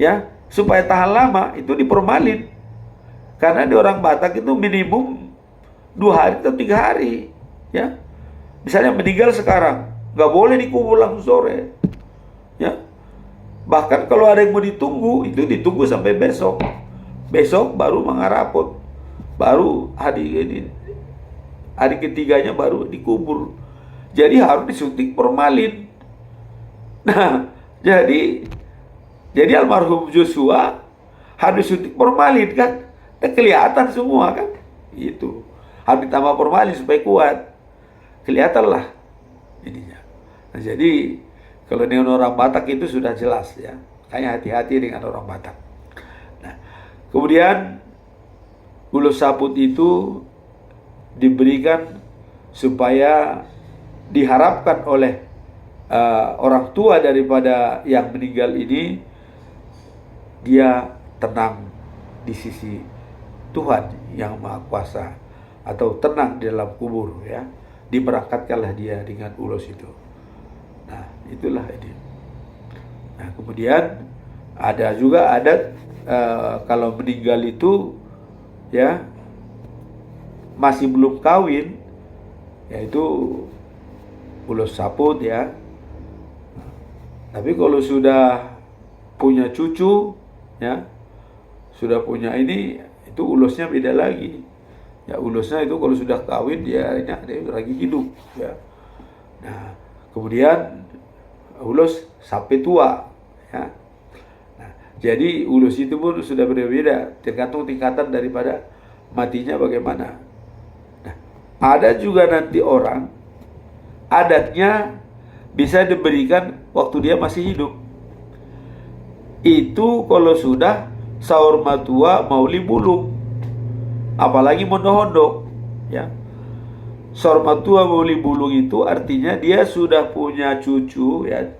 ya, supaya tahan lama itu dipermalin, karena di orang Batak itu minimum 2 hari atau 3 hari ya. Misalnya meninggal sekarang, nggak boleh dikubur langsung sore ya. Bahkan kalau ada yang mau ditunggu, itu ditunggu sampai besok. Besok baru mengarapot, baru hari ketiganya baru dikubur. Jadi harus disuntik formalin. Nah, jadi almarhum Joshua harus disuntik formalin kan, dan kelihatan semua kan. Itu harus ditambah formalin supaya kuat, kelihatanlah ininya. Nah, jadi kalau dengan orang Batak itu sudah jelas ya. Makanya hati-hati dengan orang Batak. Nah, kemudian ulus saput itu diberikan supaya diharapkan oleh orang tua daripada yang meninggal ini, dia tenang di sisi Tuhan yang Maha Kuasa, atau tenang di dalam kubur ya. Diberangkatkanlah dia dengan ulus itu. Nah, itulah ini. Nah, kemudian ada juga adat kalau meninggal itu ya masih belum kawin, yaitu ulus saput ya. Tapi kalau sudah punya cucu ya, sudah punya ini, itu ulusnya beda lagi. Ya, ulusnya itu kalau sudah kawin dia lagi hidup ya. Nah, kemudian ulus sampai tua ya. Nah, jadi ulus itu pun sudah berbeda tergantung tingkatan daripada matinya bagaimana. Nah, ada juga nanti orang adatnya bisa diberikan waktu dia masih hidup. Itu kalau sudah saur matua mauli bulung, apalagi mondok-ondok ya. Saur matua mauli bulung itu artinya dia sudah punya cucu ya.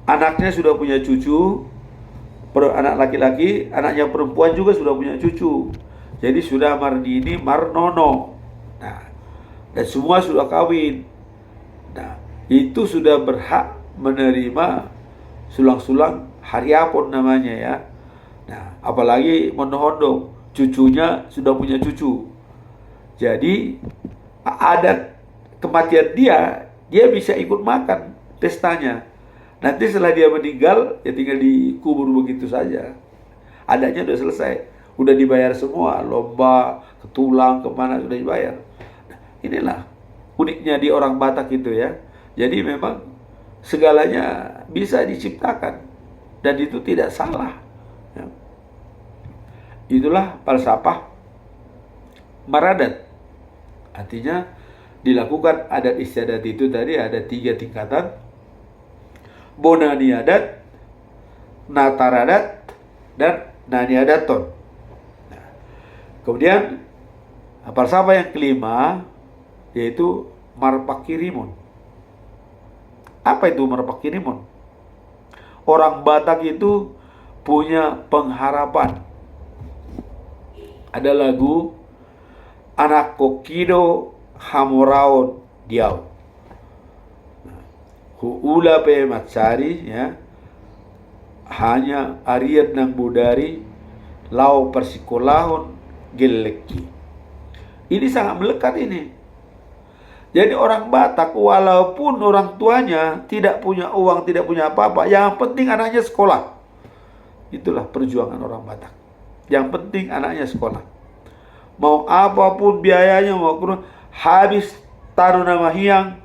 Anaknya sudah punya cucu, anak laki-laki, anaknya perempuan juga sudah punya cucu. Jadi sudah mardini marnono. Nah, dan semua sudah kawin. Nah, itu sudah berhak menerima sulang-sulang hariapon namanya ya. Nah, apalagi mondok-ondok, cucunya sudah punya cucu. Jadi adat kematian dia bisa ikut makan pestanya. Nanti setelah dia meninggal ya tinggal dikubur begitu saja. Adanya udah selesai, udah dibayar semua, lomba, ke tulang, kemana sudah dibayar. Nah, inilah uniknya di orang Batak itu ya. Jadi memang segalanya bisa diciptakan dan itu tidak salah. Ya. Itulah falsafah maradat. Artinya dilakukan adat istiadat itu tadi ada 3 tingkatan: bonaniadat, nataradat, dan naniadaton. Nah, kemudian falsafah yang kelima yaitu marpakirimun. Apa itu marpakirimun? Orang Batak itu punya pengharapan. Ada lagu anak kokido hamoraon diau. Huula pe matsari ya. Hanya ariat nang budari lau persikolahon geleki. Ini sangat melekat ini. Jadi orang Batak walaupun orang tuanya tidak punya uang, tidak punya apa-apa, yang penting anaknya sekolah. Itulah perjuangan orang Batak. Yang penting anaknya sekolah. Mau apapun biayanya, maupun habis taruh nama hiang,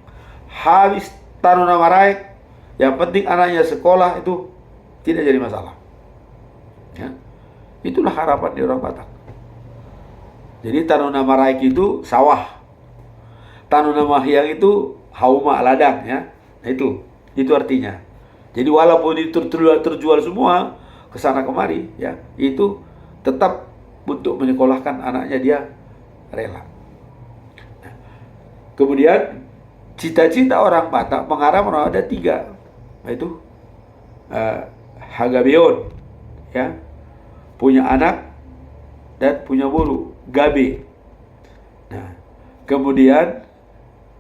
habis taruh nama raek, yang penting anaknya sekolah, itu tidak jadi masalah. Ya. Itulah harapan di orang Batak. Jadi taruh nama raek itu sawah, taruh nama hiang itu hauma ladang ya. Nah itu artinya. Jadi walaupun itu terjual semua ke sana kemari ya, itu tetap untuk menyekolahkan anaknya dia rela. Nah, kemudian cita-cita orang Batak pengharapan ada 3, yaitu hagabeon ya, punya anak dan punya bulu, gabe. Nah, kemudian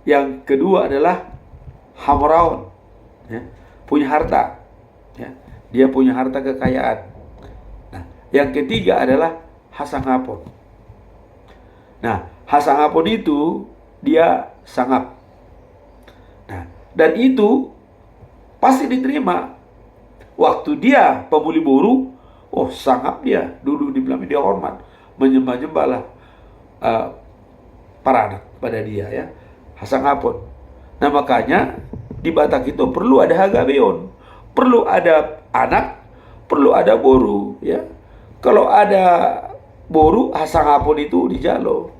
yang kedua adalah hamoraon ya, punya harta ya, dia punya harta kekayaan. Nah, yang ketiga adalah hasangapon. Nah, hasangapon itu dia sangap. Nah, dan itu pasti diterima. Waktu dia pemuli boru, oh sangap dia, dulu dibilang dia hormat, menyembah-nyembah lah para anak pada dia ya, hasangapon. Nah makanya di Batak itu perlu ada hagabeon, perlu ada anak, perlu ada boru ya. Kalau ada boru, hasangapon itu dijalo.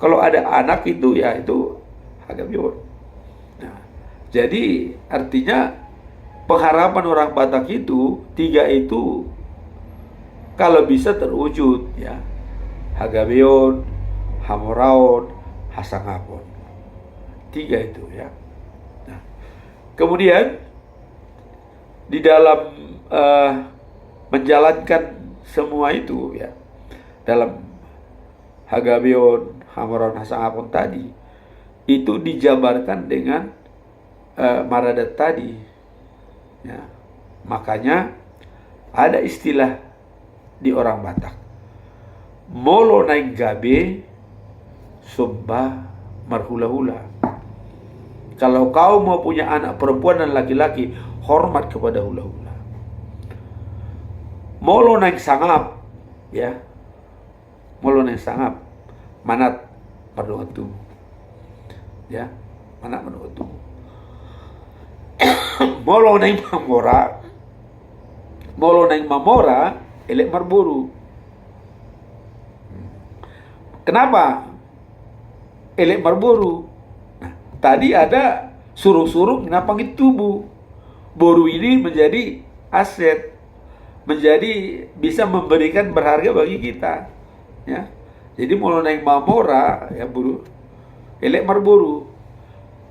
Kalau ada anak itu ya itu hagabeon. Nah, jadi artinya pengharapan orang Batak itu 3 itu kalau bisa terwujud ya. Hagabeon, hamoraon, hasangapon. 3 itu ya. Nah, kemudian di dalam menjalankan semua itu ya, dalam hagabeon, hamoraon, hasangapon tadi itu dijabarkan dengan maradat tadi ya. Makanya ada istilah di orang Batak, molo naik gabe sumbah marhula-hula. Kalau kau mau punya anak perempuan dan laki-laki, hormat kepada hula-hula. Molo naik sangap ya, molo naik sangap manat perdoa tubuh ya, manat perdoa tubuh. Molo naik mamora, molo naik mamora elek marburu. Kenapa elek marburu? Nah, tadi ada suruh-suruh napangit tubuh. Boru ini menjadi aset, menjadi bisa memberikan berharga bagi kita ya. Jadi molo naik mamora ya buru elek marburu.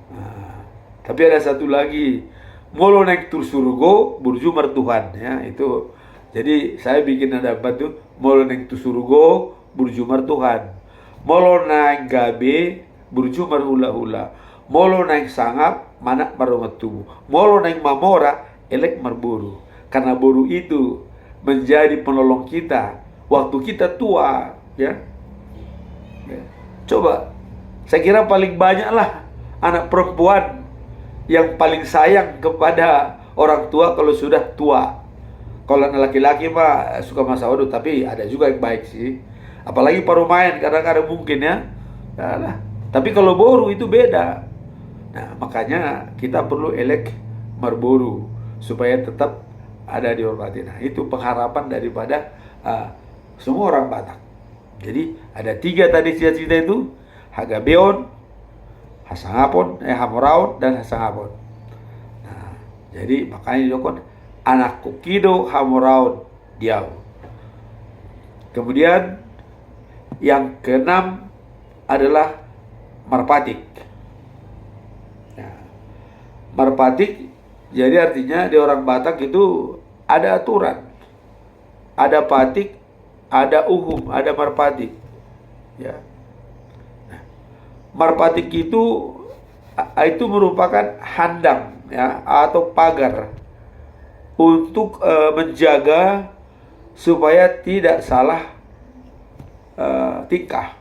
Nah, tapi ada satu lagi, molo naik tursurgo burju mertuhan ya, itu. Jadi saya bikin ada apa tuh, molo naik tursurgo burju mertuhan, molo naik gabe burju marhula-hula, molo naik sangap manak maromat tubuh, molo naik mamora elek marburu. Karena boru itu menjadi penolong kita waktu kita tua ya. Coba, saya kira paling banyaklah anak perempuan yang paling sayang kepada orang tua kalau sudah tua. Kalau anak laki-laki mah suka masa bodoh, tapi ada juga yang baik sih. Apalagi parumayan kadang-kadang mungkin ya. Nah, tapi kalau boru itu beda. Nah, makanya kita perlu elek marboru supaya tetap ada dihormati. Nah, itu pengharapan daripada semua orang Batak. Jadi ada 3 tadi cita-cita itu: Hagabeon, Hasangapon, Hamoraon, dan Hasangapon. Nah, jadi makanya Jokon anak Kukido Hamoraon Diau. Kemudian yang keenam adalah Marpatik. Nah, Marpatik jadi artinya di orang Batak itu ada aturan, ada patik, ada uhum, ada marpatik. Ya. Nah, marpatik itu merupakan handang ya atau pagar untuk menjaga supaya tidak salah tingkah.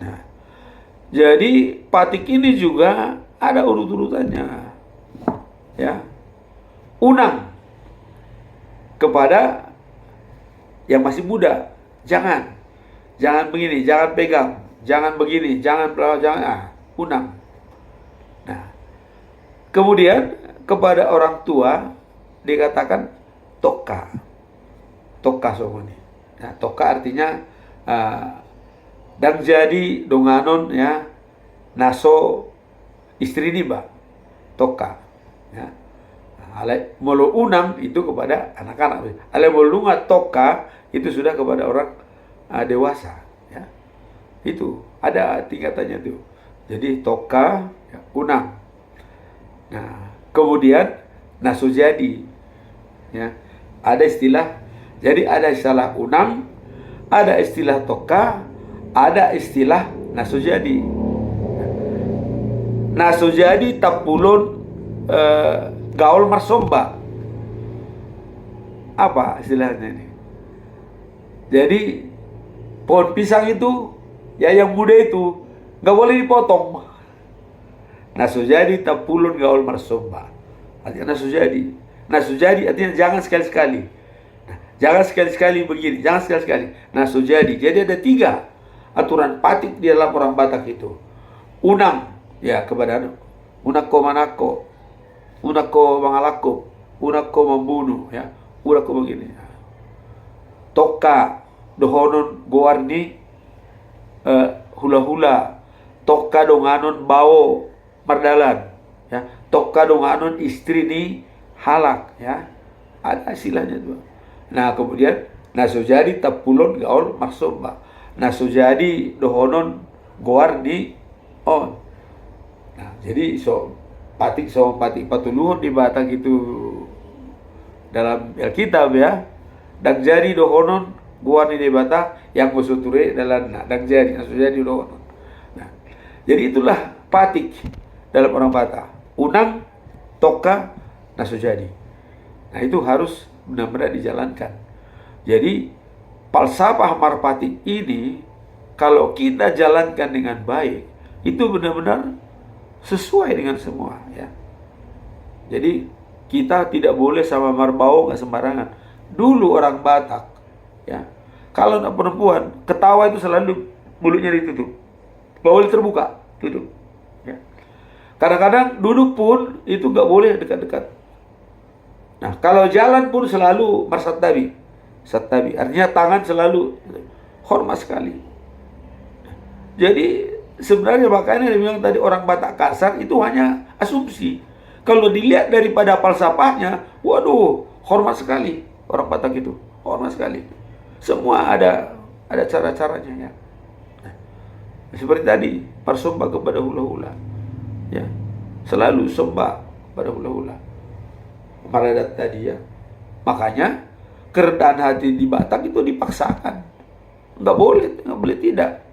Nah, jadi patik ini juga ada urut-urutannya, ya. Unang kepada yang masih muda, jangan begini, jangan pegang, jangan begini, jangan unang. Nah, kemudian kepada orang tua dikatakan toka somoni. Nah, toka artinya dan jadi donganon ya naso istri niba toka ya. Ale molo unam itu kepada anak-anak. Ale molunga toka itu sudah kepada orang dewasa ya. Itu ada tingkatannya tuh. Jadi toka ya, unam. Nah, kemudian nasujadi ya. Ada istilah, jadi ada istilah unam, ada istilah toka, ada istilah nasujadi. Nasujadi tapulun gaul marsomba. Apa istilahnya ini? Jadi pohon pisang itu ya yang muda itu nggak boleh dipotong. Nasujadi tapulun gaul marsomba. Artinya nasujadi artinya jangan sekali-sekali. Jangan sekali-sekali begini, jangan sekali-sekali. Nasujadi. Jadi ada 3 aturan patik di dalam orang Batak itu. Unang ya kepada unako manako, unako mangalako, unako membunuh ya, unako begini. Toka dohonon goarni hula-hula, toka donganon bawo mardalan ya, toka donganon istri ni halak ya. Ada istilahnya tuh. Nah, kemudian nasujadi tapulon gaul marsomba. Nasujadi dohonon goarni on. Nah, jadi patik patuluhun di Batak itu dalam Alkitab ya. Dan jadi dohonon guarni di Batak yang musuture dalam dan jadi nasujadi dohonon. Nah, jadi itulah patik dalam orang Batak. Unang, toka, nasujadi. Nah, itu harus benar-benar dijalankan. Jadi falsafah marpatik ini kalau kita jalankan dengan baik, itu benar-benar sesuai dengan semua ya. Jadi kita tidak boleh sama marbau nggak sembarangan. Dulu orang Batak ya, kalau anak perempuan ketawa itu selalu mulutnya ditutup, bawah terbuka, tutup ya. Kadang-kadang duduk pun itu nggak boleh dekat-dekat. Nah, kalau jalan pun selalu marsatabi. Satabi artinya tangan selalu hormat sekali. Jadi sebenarnya makanya dia bilang tadi orang Batak kasar itu hanya asumsi. Kalau dilihat daripada falsafahnya, waduh, hormat sekali orang Batak itu, hormat sekali. Semua ada cara-caranya ya. Nah, seperti tadi, persembah kepada hula-hula. Ya. Selalu sembah kepada hula-hula. Maradat tadi ya. Makanya kerendahan hati di Batak itu dipaksakan. Nggak boleh tidak.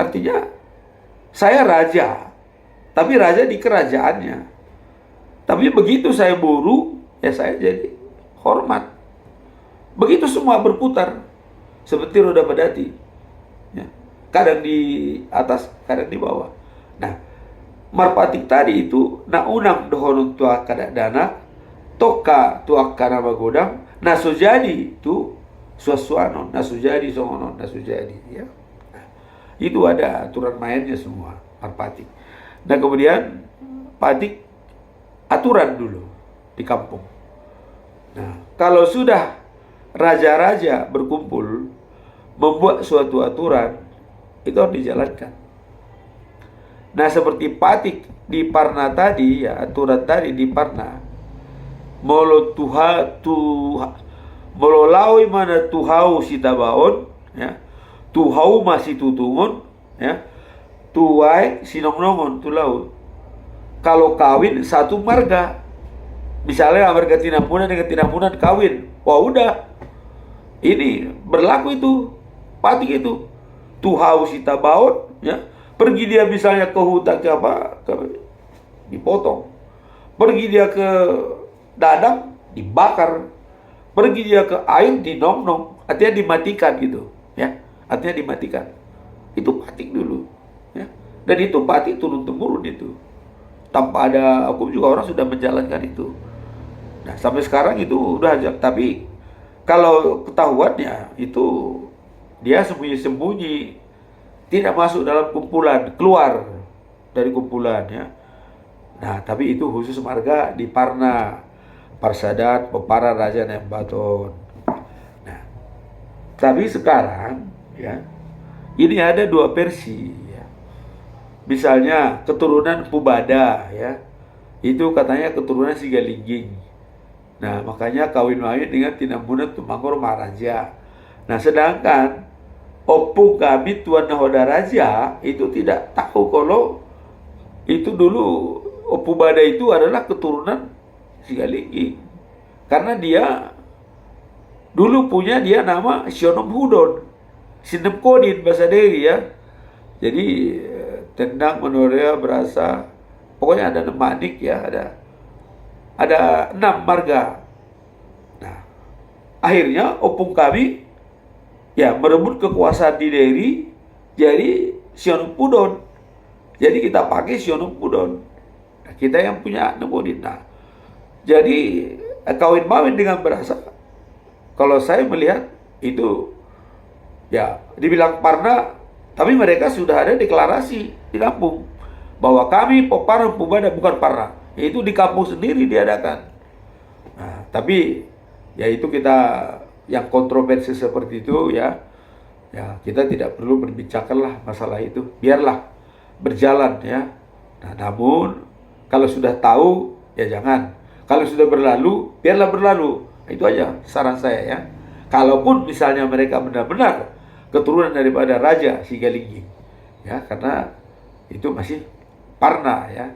Artinya saya raja, tapi raja di kerajaannya. Tapi begitu saya buru, ya saya jadi hormat. Begitu semua berputar seperti roda pedati. Ya. Kadang di atas, kadang di bawah. Nah, marpatik tadi itu na unang dohonun tua kada dana toka tuakka nama godang naso jadi tu suasuanon naso jadi songonon naso jadi ya. Nah, itu ada aturan mainnya semua Marpatik. Nah kemudian Patik aturan dulu di kampung. Nah kalau sudah raja-raja berkumpul membuat suatu aturan, itu harus dijalankan. Nah seperti Patik di Parna tadi ya, aturan tadi di Parna, molo lawi mana tuhau sitabaon ya, tuhau masih tutungon ya, tuai sinong-nongon tulau. Kalau kawin satu marga, misalnya marga Tinampunan dengan Tinampunan kawin, wah udah ini berlaku itu Patik itu tuhau sitabaon ya, pergi dia misalnya ke hutan ke apa, dipotong, pergi dia ke dadang dibakar, pergi dia ke air dinom-nom, artinya dimatikan gitu ya, artinya dimatikan. Itu Patik dulu ya, dan itu Patik turun-temurun itu, tanpa ada hukum juga orang sudah menjalankan itu. Nah sampai sekarang itu udah aja, tapi kalau ketahuannya itu dia sembunyi-sembunyi, tidak masuk dalam kumpulan, keluar dari kumpulan ya. Nah tapi itu khusus marga di Parna, Parsadat, Pepara, Raja Nembaton. Nah tapi sekarang ya, ini ada dua versi ya. Misalnya keturunan Pubada ya, itu katanya keturunan Sigalingging. Nah makanya kawin-kawin dengan Tinampunan Tumangkor Maharaja. Nah sedangkan opung kami Tuan Nahoda Raja itu tidak tahu kalau itu dulu Pubada itu adalah keturunan Sigalingging, karena dia dulu punya dia nama Sionom Hudon Sinem Kodin bahasa Dewi ya. Jadi tendang menorea berasa, pokoknya ada 6 manik ya, ada 6 marga. Nah akhirnya opung kami ya merebut kekuasaan di Deri, jadi Sionom Pudon. Jadi kita pakai Sionom Pudon. Nah, kita yang punya Nemodin. Nah, jadi kawin-mawin dengan berasa, kalau saya melihat itu ya dibilang Parna, tapi mereka sudah ada deklarasi di kampung bahwa kami Popara Pubada bukan Parna. Itu di kampung sendiri diadakan. Nah, tapi ya itu kita yang kontroversi seperti itu ya kita tidak perlu berbicaralah masalah itu, biarlah berjalan ya. Nah, namun kalau sudah tahu ya jangan, kalau sudah berlalu biarlah berlalu. Nah, itu aja saran saya ya. Kalaupun misalnya mereka benar-benar keturunan daripada Raja Sigalingging ya, karena itu masih Parna ya,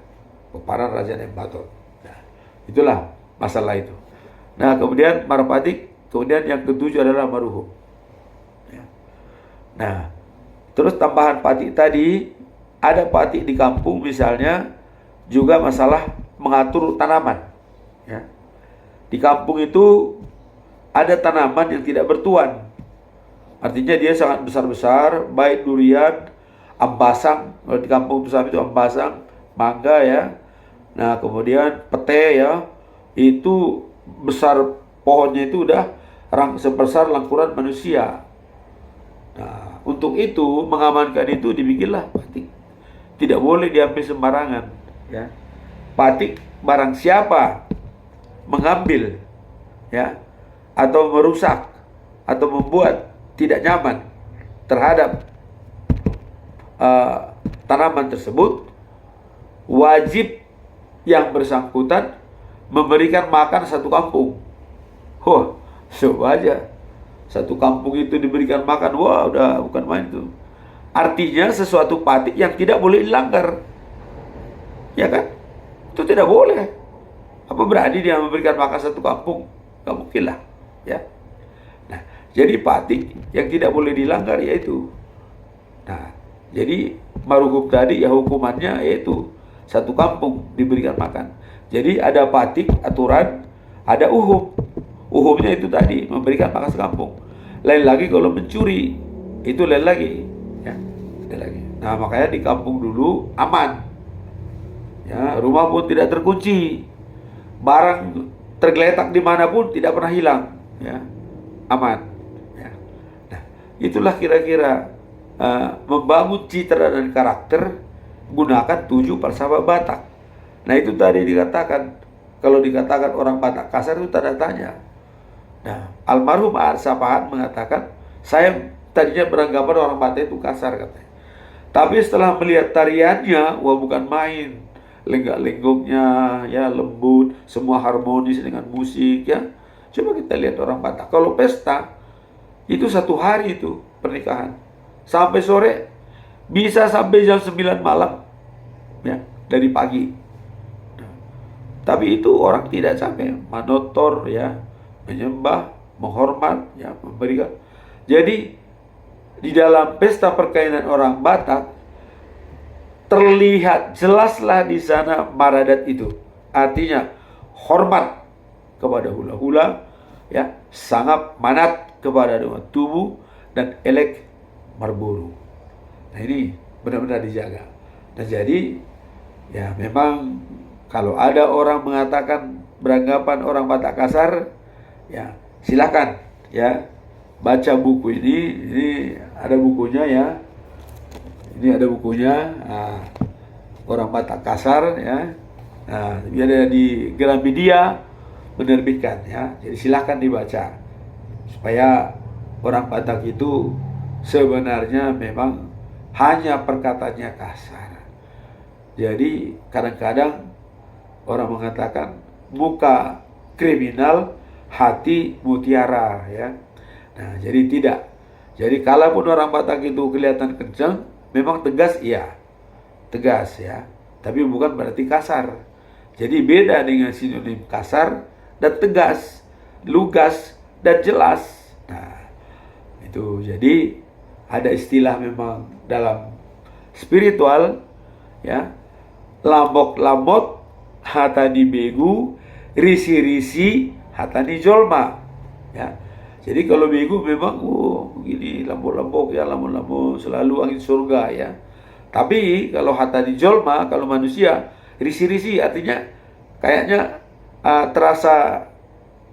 Peparan Raja Nembaton. Nah, itulah masalah itu. Nah kemudian Marpatik. Kemudian yang ketujuh adalah Maruhum. Ya. Nah, terus tambahan Patik tadi, ada Patik di kampung misalnya juga masalah mengatur tanaman. Ya. Di kampung itu ada tanaman yang tidak bertuan. Artinya dia sangat besar-besar, baik durian, ambasang. Kalau di kampung Tusam itu ambasang, mangga ya. Nah, kemudian pete ya, itu besar pohonnya itu udah sebesar langkuran manusia. Nah, untuk itu mengamankan itu dibikinlah Patik. Tidak boleh diambil sembarangan, ya. Patik barang siapa mengambil, ya, atau merusak atau membuat tidak nyaman terhadap tanaman tersebut, wajib yang bersangkutan memberikan makan satu kampung. Coba aja satu kampung itu diberikan makan, wah udah bukan main itu. Artinya sesuatu Patik yang tidak boleh dilanggar, ya kan? Itu tidak boleh. Apa berani dia memberikan makan satu kampung? Gak mungkin lah, ya. Nah, jadi Patik yang tidak boleh dilanggar yaitu. Nah, jadi Maruhum tadi ya hukumannya yaitu satu kampung diberikan makan. Jadi ada Patik aturan, ada uhum. Uhumnya itu tadi memberikan makan sekampung. Lain lagi kalau mencuri, itu lain lagi, ya, lain lagi. Nah makanya di kampung dulu aman, ya, rumah pun tidak terkunci, barang tergeletak dimanapun tidak pernah hilang, ya, aman. Ya. Nah, itulah kira-kira membangun citra dan karakter gunakan 7 falsafah Batak. Nah, itu tadi dikatakan, kalau dikatakan orang Batak kasar itu tanda tanya. Nah, almarhum Aar Sapahan mengatakan, saya tadinya beranggapan orang Batak itu kasar katanya. Tapi setelah melihat tariannya, wah bukan main. Lenggak-lenggoknya ya lembut, semua harmonis dengan musik ya. Coba kita lihat orang Batak. Kalau pesta, itu 1 hari itu pernikahan. Sampai sore, bisa sampai jam 9 malam. Ya, dari pagi. Nah, tapi itu orang tidak capek, manotor ya, menyembah, menghormat ya, memberikan. Jadi di dalam pesta perkawinan orang Batak terlihat jelaslah di sana maradat itu. Artinya hormat kepada hula-hula ya, sangat manat kepada dengan tubuh dan elek Marlboro. Nah, ini benar-benar dijaga. Nah, jadi ya memang kalau ada orang mengatakan beranggapan orang Batak kasar, ya silakan ya baca buku ini. Ini ada bukunya ya. Ini ada bukunya, orang Batak kasar ya. Nah, ini ada di Gramedia menerbitkan ya. Jadi silakan dibaca supaya orang Batak itu sebenarnya memang hanya perkataannya kasar. Jadi kadang-kadang orang mengatakan muka kriminal, hati mutiara ya. Nah, jadi tidak. Jadi kalaupun orang Batak itu kelihatan kencang, memang tegas iya. Tegas ya. Tapi bukan berarti kasar. Jadi beda dengan sinonim kasar dan tegas, lugas dan jelas. Nah, itu jadi ada istilah memang dalam spiritual ya, lambok-lambok hatani begu, risi-risi hatani jolma ya. Jadi kalau begu memang begini lambok-lambok ya, lambok-lambok selalu angin surga ya. Tapi kalau hatani jolma, kalau manusia risi-risi artinya kayaknya terasa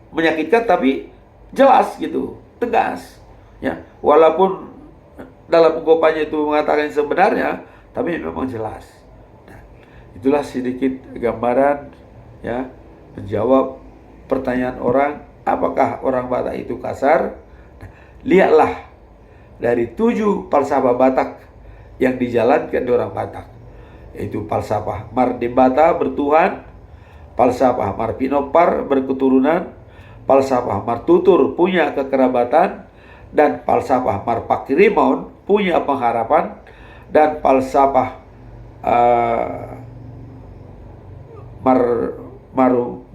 menyakitkan tapi jelas gitu, tegas ya. Walaupun dalam ungkapannya itu mengatakan sebenarnya, tapi memang jelas. Nah, itulah sedikit gambaran ya, menjawab pertanyaan orang, apakah orang Batak itu kasar? Nah, lihatlah dari 7 falsafah Batak yang dijalankan di orang Batak, yaitu falsafah Mardembata bertuhan, falsafah Marpinopar berketurunan, falsafah Martutur punya kekerabatan, dan falsafah Marpakirimon punya pengharapan, dan falsafah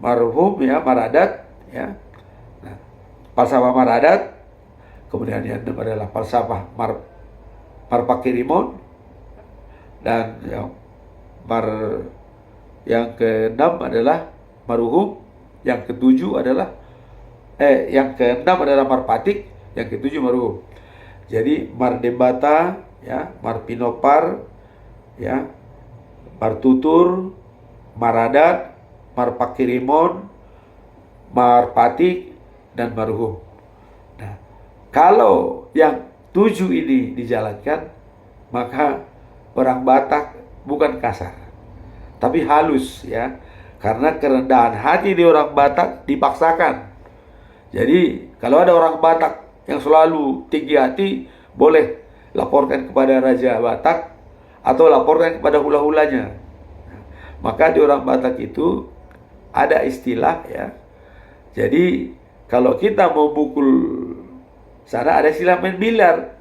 marhum ya, Maradat ya. Nah, falsafah Maradat, kemudian yang adalah falsafah Marpakirimon, dan yang ke-6 adalah Maruhum, yang ke-7 adalah yang ke-6 adalah Marpatik, yang ke-7 Maruhum. Jadi Mardembata ya, Marpinopar ya, Martutur, Maradat, Marpakirimon, Marpatik, dan Maruhum. Nah, kalau yang 7 ini dijalankan, maka orang Batak bukan kasar, tapi halus ya. Karena kerendahan hati di orang Batak dipaksakan. Jadi kalau ada orang Batak yang selalu tinggi hati, boleh laporkan kepada Raja Batak atau laporkan kepada hula-hulanya. Maka di orang Batak itu ada istilah ya. Jadi kalau kita mau pukul sana, ada istilah main biliar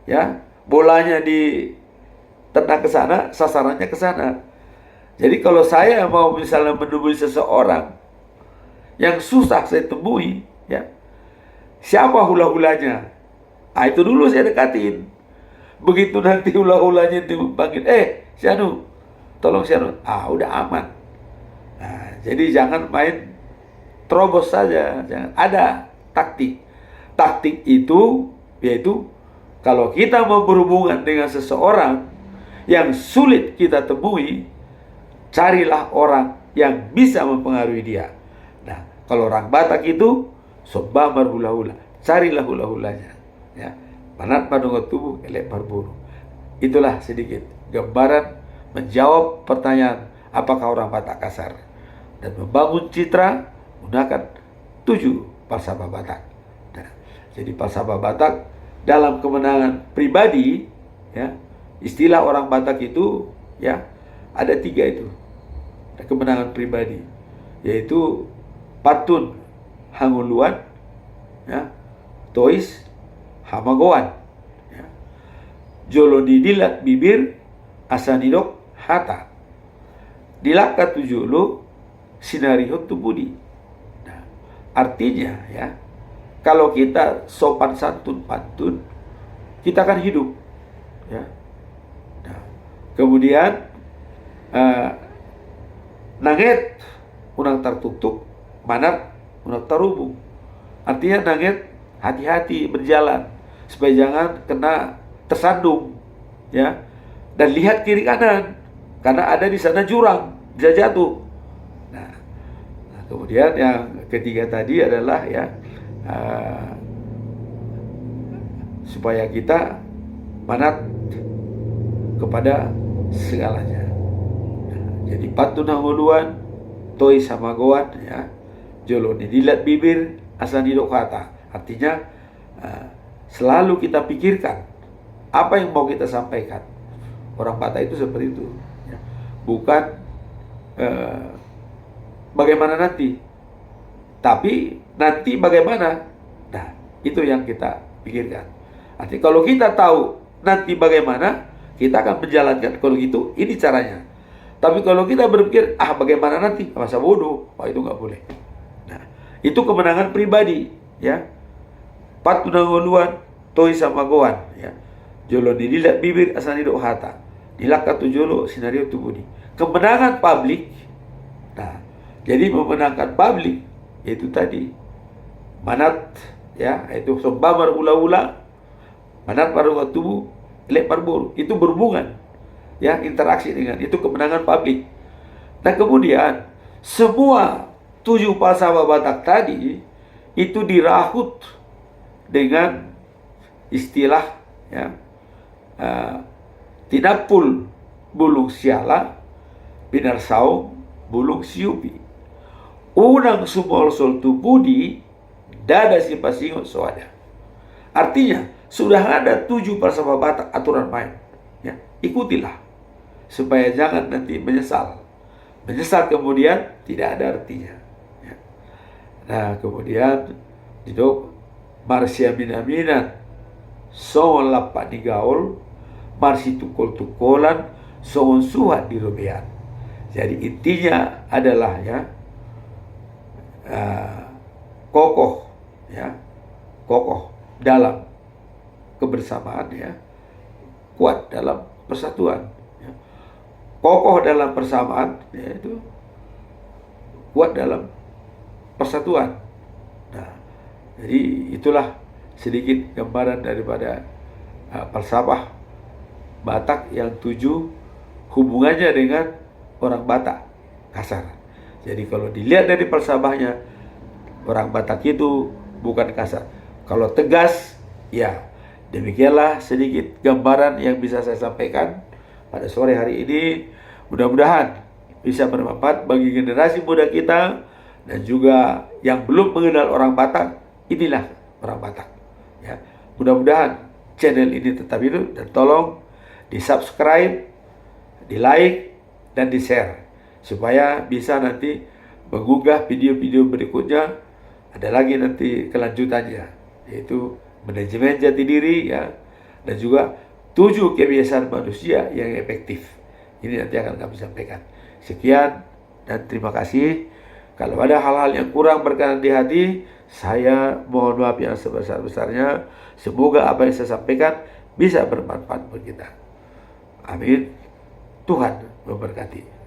ya. Bolanya ditendang ke sana, sasarannya ke sana. Jadi kalau saya mau misalnya menemui seseorang yang susah saya temui ya, siapa hula-hulanya? Itu dulu saya dekatin. Begitu nanti hula-hulanya dipanggil, Syanu, tolong Syanu. Udah aman. Nah, jadi jangan main terobos saja. Jangan. Ada taktik. Taktik itu yaitu kalau kita mau berhubungan dengan seseorang yang sulit kita temui, carilah orang yang bisa mempengaruhi dia. Nah, Kalau orang Batak itu soba berhula-hula, carilah hula-hulanya. Ya, manat padungo tubuh elek parburu. Itulah sedikit gambaran menjawab pertanyaan apakah orang Batak kasar dan membangun citra menggunakan 7 falsafah Batak. Nah, jadi falsafah Batak dalam kemenangan pribadi, ya, istilah orang Batak itu, ya, ada 3 itu. Kemenangan pribadi, yaitu patun hanguluan, ya, tois hamagoan, ya, jolo didilat bibir asanidok hata, dilaka tujulu sinarihut tubudi. Nah, artinya, ya, kalau kita sopan santun pantun, kita akan hidup, ya. Nah, kemudian nanget unang tertutup, manat unang terhubung. Artinya nanget hati-hati berjalan supaya jangan kena tersandung, ya, dan lihat kiri kanan karena ada di sana jurang, bisa jatuh. Nah, kemudian yang ketiga tadi adalah, ya, supaya kita manat kepada segalanya. Jadi patun hanguluan, toi sama goan, ya, jolo didilat bibir, asal didok kata. Artinya selalu kita pikirkan apa yang mau kita sampaikan. Orang Batak itu seperti itu, ya. Bukan bagaimana nanti, tapi nanti bagaimana. Nah, itu yang kita pikirkan. Artinya kalau kita tahu nanti bagaimana, kita akan menjalankan. Kalau gitu, ini caranya. Tapi kalau kita berpikir, bagaimana nanti, masa bodoh, itu nggak boleh. Nah, itu kemenangan pribadi, ya. Patunangoluan, toi sama goan, ya. Jolo didilat bibir asal didok hata, dilaka tujolo sinario tubudi. Kemenangan publik. Nah, jadi memenangkan publik, yaitu tadi manat, ya, itu sobabar ula-ula, manat paruga tubuh elek parburu. Itu berhubungan, ya, interaksi dengan itu kemenangan publik. Nah, kemudian semua 7 falsafah Batak tadi itu dirahut dengan istilah, ya, tinapul bulung siala binar saung bulung siupi, unang sumol sol tubudi dada si pasingot soada. Artinya sudah ada 7 falsafah Batak aturan main, ya, ikutilah supaya jangan nanti menyesal kemudian tidak ada artinya, ya. Nah, kemudian didok marsia minaminan songon lapak digaul marsi tukol-tukolan songon suhat dirobean. Jadi intinya adalah, ya, kokoh, ya, kokoh dalam kebersamaan, ya, kuat dalam persatuan, ya. Kokoh dalam persamaan, yaitu kuat dalam persatuan. Nah, jadi itulah sedikit gambaran daripada falsafah Batak yang 7 hubungannya dengan orang Batak kasar. Jadi kalau dilihat dari falsafahnya, orang Batak itu bukan kasar. Kalau tegas, ya, demikianlah sedikit gambaran yang bisa saya sampaikan pada sore hari ini. Mudah-mudahan bisa bermanfaat bagi generasi muda kita dan juga yang belum mengenal orang Batak. Inilah orang Batak, ya. Mudah-mudahan channel ini tetap hidup dan tolong di-subscribe, di-like, dan di-share supaya bisa nanti mengunggah video-video berikutnya. Ada lagi nanti kelanjutannya, yaitu manajemen jati diri, ya, dan juga 7 kebiasaan manusia yang efektif. Ini nanti akan kami sampaikan. Sekian dan terima kasih. Kalau ada hal-hal yang kurang berkenan di hati, saya mohon maaf yang sebesar-besarnya. Semoga apa yang saya sampaikan bisa bermanfaat bagi kita. Amin. Tuhan memberkati.